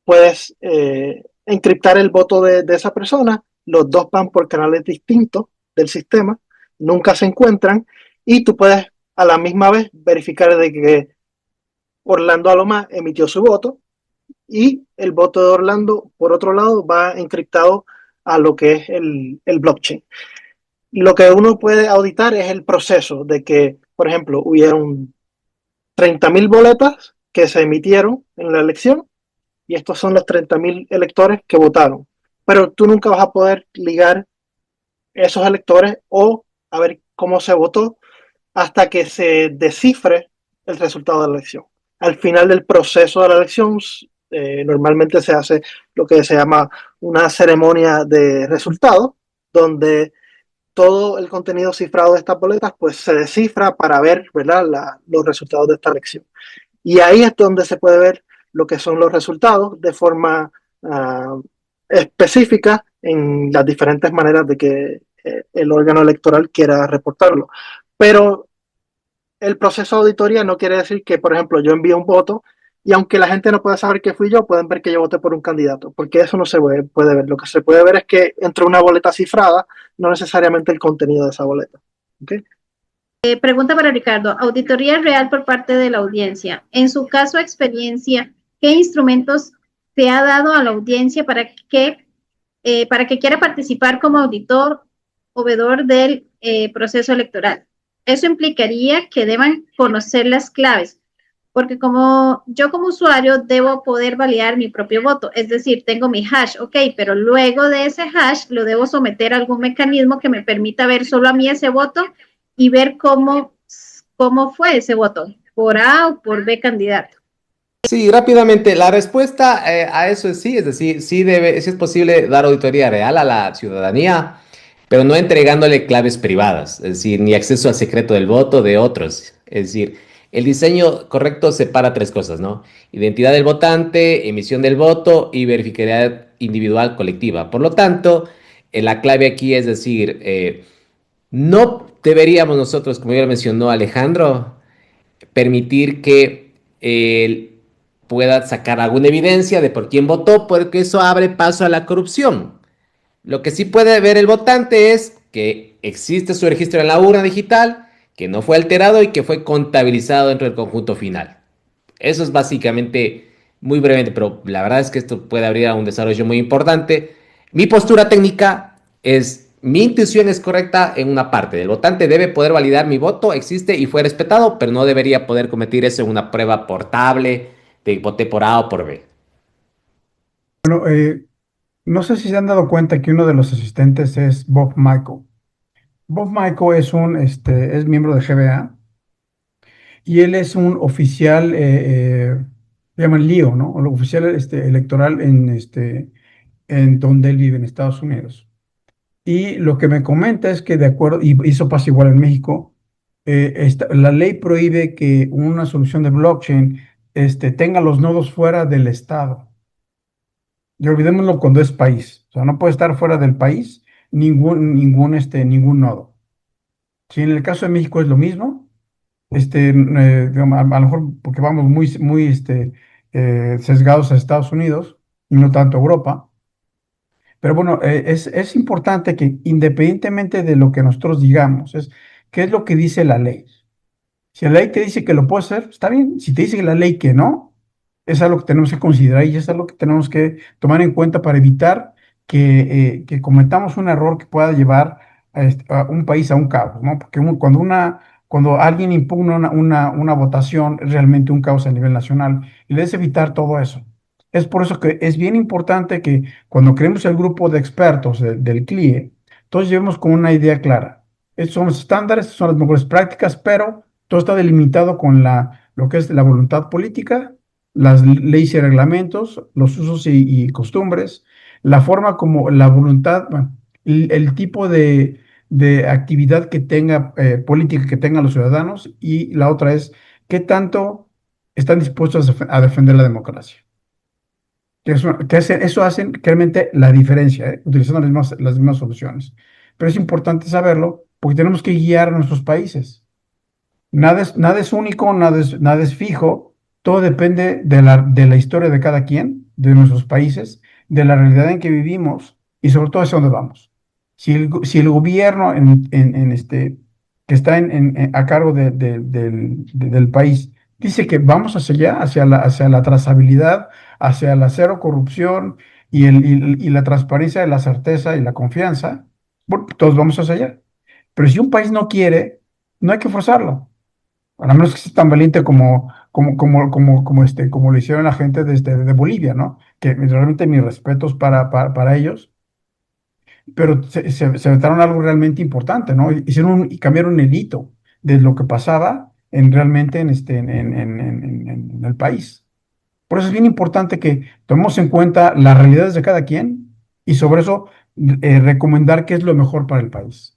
puedes encriptar el voto de esa persona. Los dos van por canales distintos del sistema, nunca se encuentran y tú puedes a la misma vez verificar de que Orlando Alomar emitió su voto y el voto de Orlando, por otro lado, va encriptado a lo que es el blockchain. Lo que uno puede auditar es el proceso de que, por ejemplo, hubieron 30.000 boletas que se emitieron en la elección y estos son los 30.000 electores que votaron. Pero tú nunca vas a poder ligar esos electores o a ver cómo se votó hasta que se descifre el resultado de la elección. Al final del proceso de la elección, normalmente se hace lo que se llama una ceremonia de resultados, donde todo el contenido cifrado de estas boletas pues se descifra para ver, ¿verdad?, los resultados de esta elección. Y ahí es donde se puede ver lo que son los resultados de forma específica en las diferentes maneras de que el órgano electoral quiera reportarlo. Pero el proceso de auditoría no quiere decir que, por ejemplo, yo envío un voto y aunque la gente no pueda saber que fui yo, pueden ver que yo voté por un candidato, porque eso no se puede ver. Lo que se puede ver es que entre una boleta cifrada, no necesariamente el contenido de esa boleta. ¿Okay? Pregunta para Ricardo. Auditoría real por parte de la audiencia. En su caso, experiencia, ¿qué instrumentos se ha dado a la audiencia para que quiera participar como auditor o veedor del proceso electoral? Eso implicaría que deban conocer las claves, porque yo como usuario debo poder validar mi propio voto, es decir, tengo mi hash, ok, pero luego de ese hash lo debo someter a algún mecanismo que me permita ver solo a mí ese voto y ver cómo fue ese voto, por A o por B candidato. Sí, rápidamente, la respuesta a eso es sí, es decir, sí es posible dar auditoría real a la ciudadanía, pero no entregándole claves privadas, es decir, ni acceso al secreto del voto de otros. Es decir, el diseño correcto separa tres cosas, ¿no? Identidad del votante, emisión del voto y verificabilidad individual colectiva. Por lo tanto, la clave aquí es decir, no deberíamos nosotros, como ya lo mencionó Alejandro, permitir que él pueda sacar alguna evidencia de por quién votó, porque eso abre paso a la corrupción. Lo que sí puede ver el votante es que existe su registro en la urna digital, que no fue alterado y que fue contabilizado dentro del conjunto final. Eso es básicamente muy brevemente, pero la verdad es que esto puede abrir a un desarrollo muy importante. Mi postura técnica es, mi intuición es correcta en una parte. El votante debe poder validar mi voto, existe y fue respetado, pero no debería poder cometer eso en una prueba portable de voté por A o por B. Bueno, No sé si se han dado cuenta que uno de los asistentes es Bob Michael. Bob Michael es miembro de GBA y él es un oficial, le llaman Leo, ¿no? O oficial electoral en donde él vive, en Estados Unidos. Y lo que me comenta es que de acuerdo, y eso pasa igual en México, la ley prohíbe que una solución de blockchain tenga los nodos fuera del estado. Y olvidémoslo cuando es país. O sea, no puede estar fuera del país ningún nodo. Si en el caso de México es lo mismo, digamos, a lo mejor porque vamos muy sesgados a Estados Unidos y no tanto a Europa. Pero bueno, es importante que independientemente de lo que nosotros digamos, qué es lo que dice la ley. Si la ley te dice que lo puedes hacer, está bien. Si te dice la ley que no, es algo que tenemos que considerar y es algo que tenemos que tomar en cuenta para evitar que cometamos un error que pueda llevar a un país a un caos, ¿no? Porque cuando alguien impugna una votación, es realmente un caos a nivel nacional y debes evitar todo eso. Es por eso que es bien importante que cuando creemos el grupo de expertos del CLIE, todos llevemos con una idea clara. Estos son los estándares, estas son las mejores prácticas, pero todo está delimitado con lo que es la voluntad política, las leyes y reglamentos, los usos y costumbres, la forma como la voluntad, bueno, el tipo de actividad que tenga, política que tengan los ciudadanos, y la otra es qué tanto están dispuestos a defender la democracia. Eso hace realmente la diferencia, utilizando las mismas soluciones. Pero es importante saberlo porque tenemos que guiar a nuestros países. Nada es único, nada es fijo, todo depende de la historia de cada quien, de nuestros países, de la realidad en que vivimos y sobre todo hacia dónde vamos. Si el gobierno que está a cargo del país dice que vamos hacia allá, hacia la trazabilidad, hacia la cero corrupción y la transparencia, la certeza y la confianza, bueno, todos vamos hacia allá. Pero si un país no quiere, no hay que forzarlo. A menos que sea tan valiente como lo hicieron la gente de Bolivia, ¿no? Que realmente mis respetos para ellos, pero se aventaron algo realmente importante, ¿no? Y cambiaron el hito de lo que pasaba realmente en el país. Por eso es bien importante que tomemos en cuenta las realidades de cada quien y sobre eso recomendar qué es lo mejor para el país.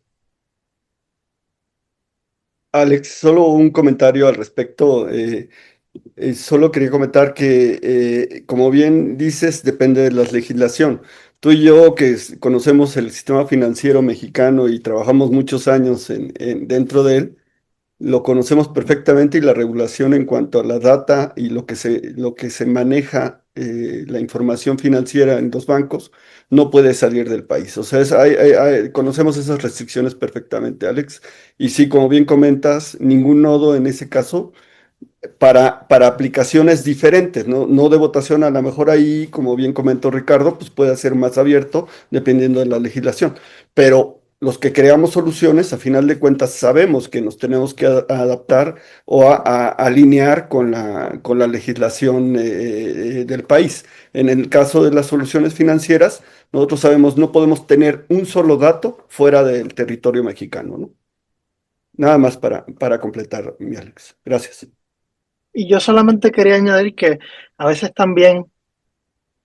Alex, solo un comentario al respecto. Solo quería comentar que, como bien dices, depende de la legislación. Tú y yo, que conocemos el sistema financiero mexicano y trabajamos muchos años dentro de él, lo conocemos perfectamente y la regulación en cuanto a la data y lo que se maneja, la información financiera en los bancos, no puede salir del país. O sea, conocemos esas restricciones perfectamente, Alex. Y sí, como bien comentas, ningún nodo en ese caso para aplicaciones diferentes, ¿no? No de votación, a lo mejor ahí, como bien comentó Ricardo, pues puede ser más abierto dependiendo de la legislación. Pero los que creamos soluciones, a final de cuentas, sabemos que nos tenemos que adaptar o a alinear con la legislación del país. En el caso de las soluciones financieras, nosotros sabemos no podemos tener un solo dato fuera del territorio mexicano, ¿no? Nada más para completar, mi Alex. Gracias. Y yo solamente quería añadir que a veces también,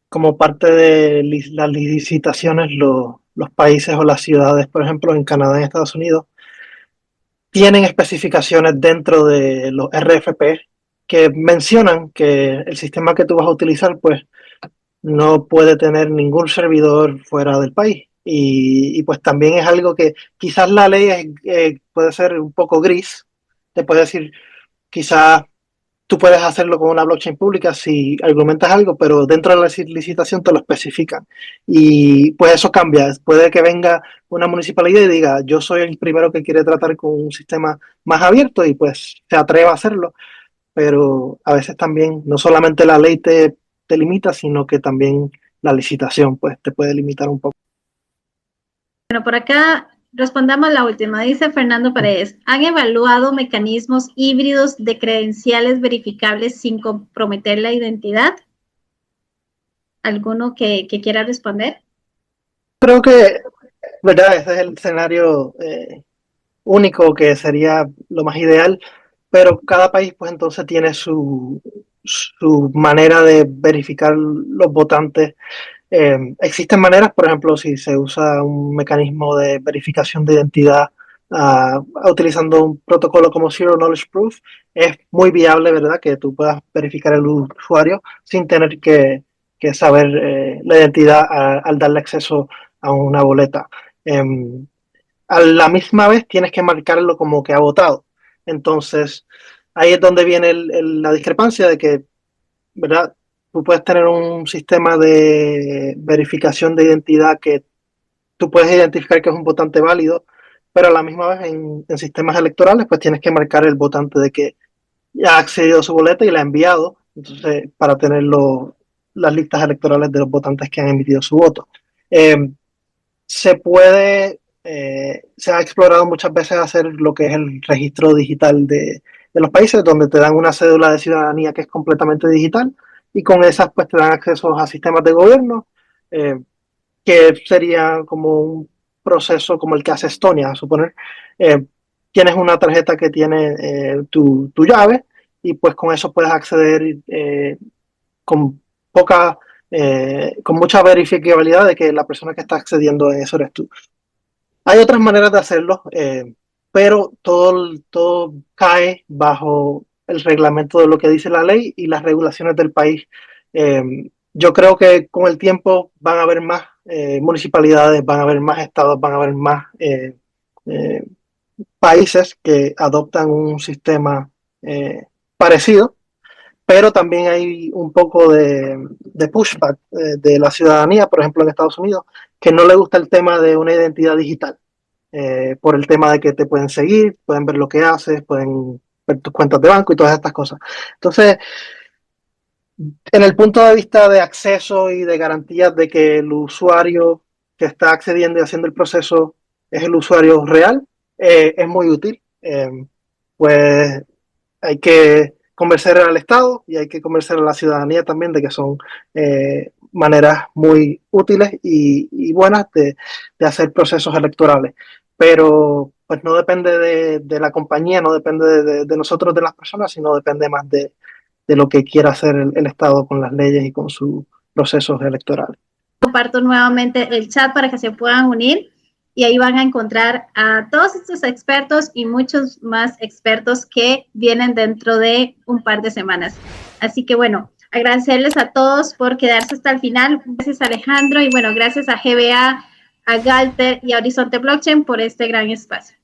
como parte de las licitaciones, los países o las ciudades, por ejemplo, en Canadá y Estados Unidos, tienen especificaciones dentro de los RFP que mencionan que el sistema que tú vas a utilizar, pues, no puede tener ningún servidor fuera del país. Y pues también es algo que quizás la ley puede ser un poco gris. Te puede decir, quizás tú puedes hacerlo con una blockchain pública si argumentas algo, pero dentro de la licitación te lo especifican. Y pues eso cambia. Puede que venga una municipalidad y diga, yo soy el primero que quiere tratar con un sistema más abierto y pues se atreva a hacerlo. Pero a veces también no solamente la ley te limita, sino que también la licitación pues te puede limitar un poco. Bueno, por acá respondamos la última. Dice Fernando Paredes, ¿han evaluado mecanismos híbridos de credenciales verificables sin comprometer la identidad? ¿Alguno que quiera responder? Creo que, ¿verdad? Ese es el escenario único que sería lo más ideal, pero cada país pues entonces tiene su manera de verificar los votantes. Existen maneras, por ejemplo, si se usa un mecanismo de verificación de identidad utilizando un protocolo como Zero Knowledge Proof, es muy viable, ¿verdad? Que tú puedas verificar el usuario sin tener que saber la identidad al darle acceso a una boleta. A la misma vez tienes que marcarlo como que ha votado. Entonces, ahí es donde viene la discrepancia de que, ¿verdad? Tú puedes tener un sistema de verificación de identidad que tú puedes identificar que es un votante válido, pero a la misma vez en sistemas electorales pues tienes que marcar el votante de que ya ha accedido a su boleta y la ha enviado, entonces para tener las listas electorales de los votantes que han emitido su voto. Se ha explorado muchas veces hacer lo que es el registro digital de los países, donde te dan una cédula de ciudadanía que es completamente digital y con esas pues te dan acceso a sistemas de gobierno, que sería como un proceso como el que hace Estonia, a suponer. Eh, Tienes una tarjeta que tiene tu llave y pues con eso puedes acceder con con mucha verificabilidad de que la persona que está accediendo a eso eres tú. Hay otras maneras de hacerlo, pero todo cae bajo el reglamento de lo que dice la ley y las regulaciones del país. Yo creo que con el tiempo van a haber más municipalidades, van a haber más estados, van a haber más eh, países que adoptan un sistema parecido, pero también hay un poco de pushback de la ciudadanía, por ejemplo en Estados Unidos, que no le gusta el tema de una identidad digital, por el tema de que te pueden seguir, pueden ver lo que haces, pueden ver tus cuentas de banco y todas estas cosas. Entonces, en el punto de vista de acceso y de garantías de que el usuario que está accediendo y haciendo el proceso es el usuario real, es muy útil. Pues hay que convencer al Estado y hay que convencer a la ciudadanía también de que son maneras muy útiles y buenas de hacer procesos electorales. Pero pues no depende de la compañía, no depende de nosotros, de las personas, sino depende más de lo que quiera hacer el Estado con las leyes y con sus procesos electorales. Comparto nuevamente el chat para que se puedan unir y ahí van a encontrar a todos estos expertos y muchos más expertos que vienen dentro de un par de semanas. Así que bueno, agradecerles a todos por quedarse hasta el final. Gracias Alejandro y bueno, gracias a GBA, a Galter y a Horizonte Blockchain por este gran espacio.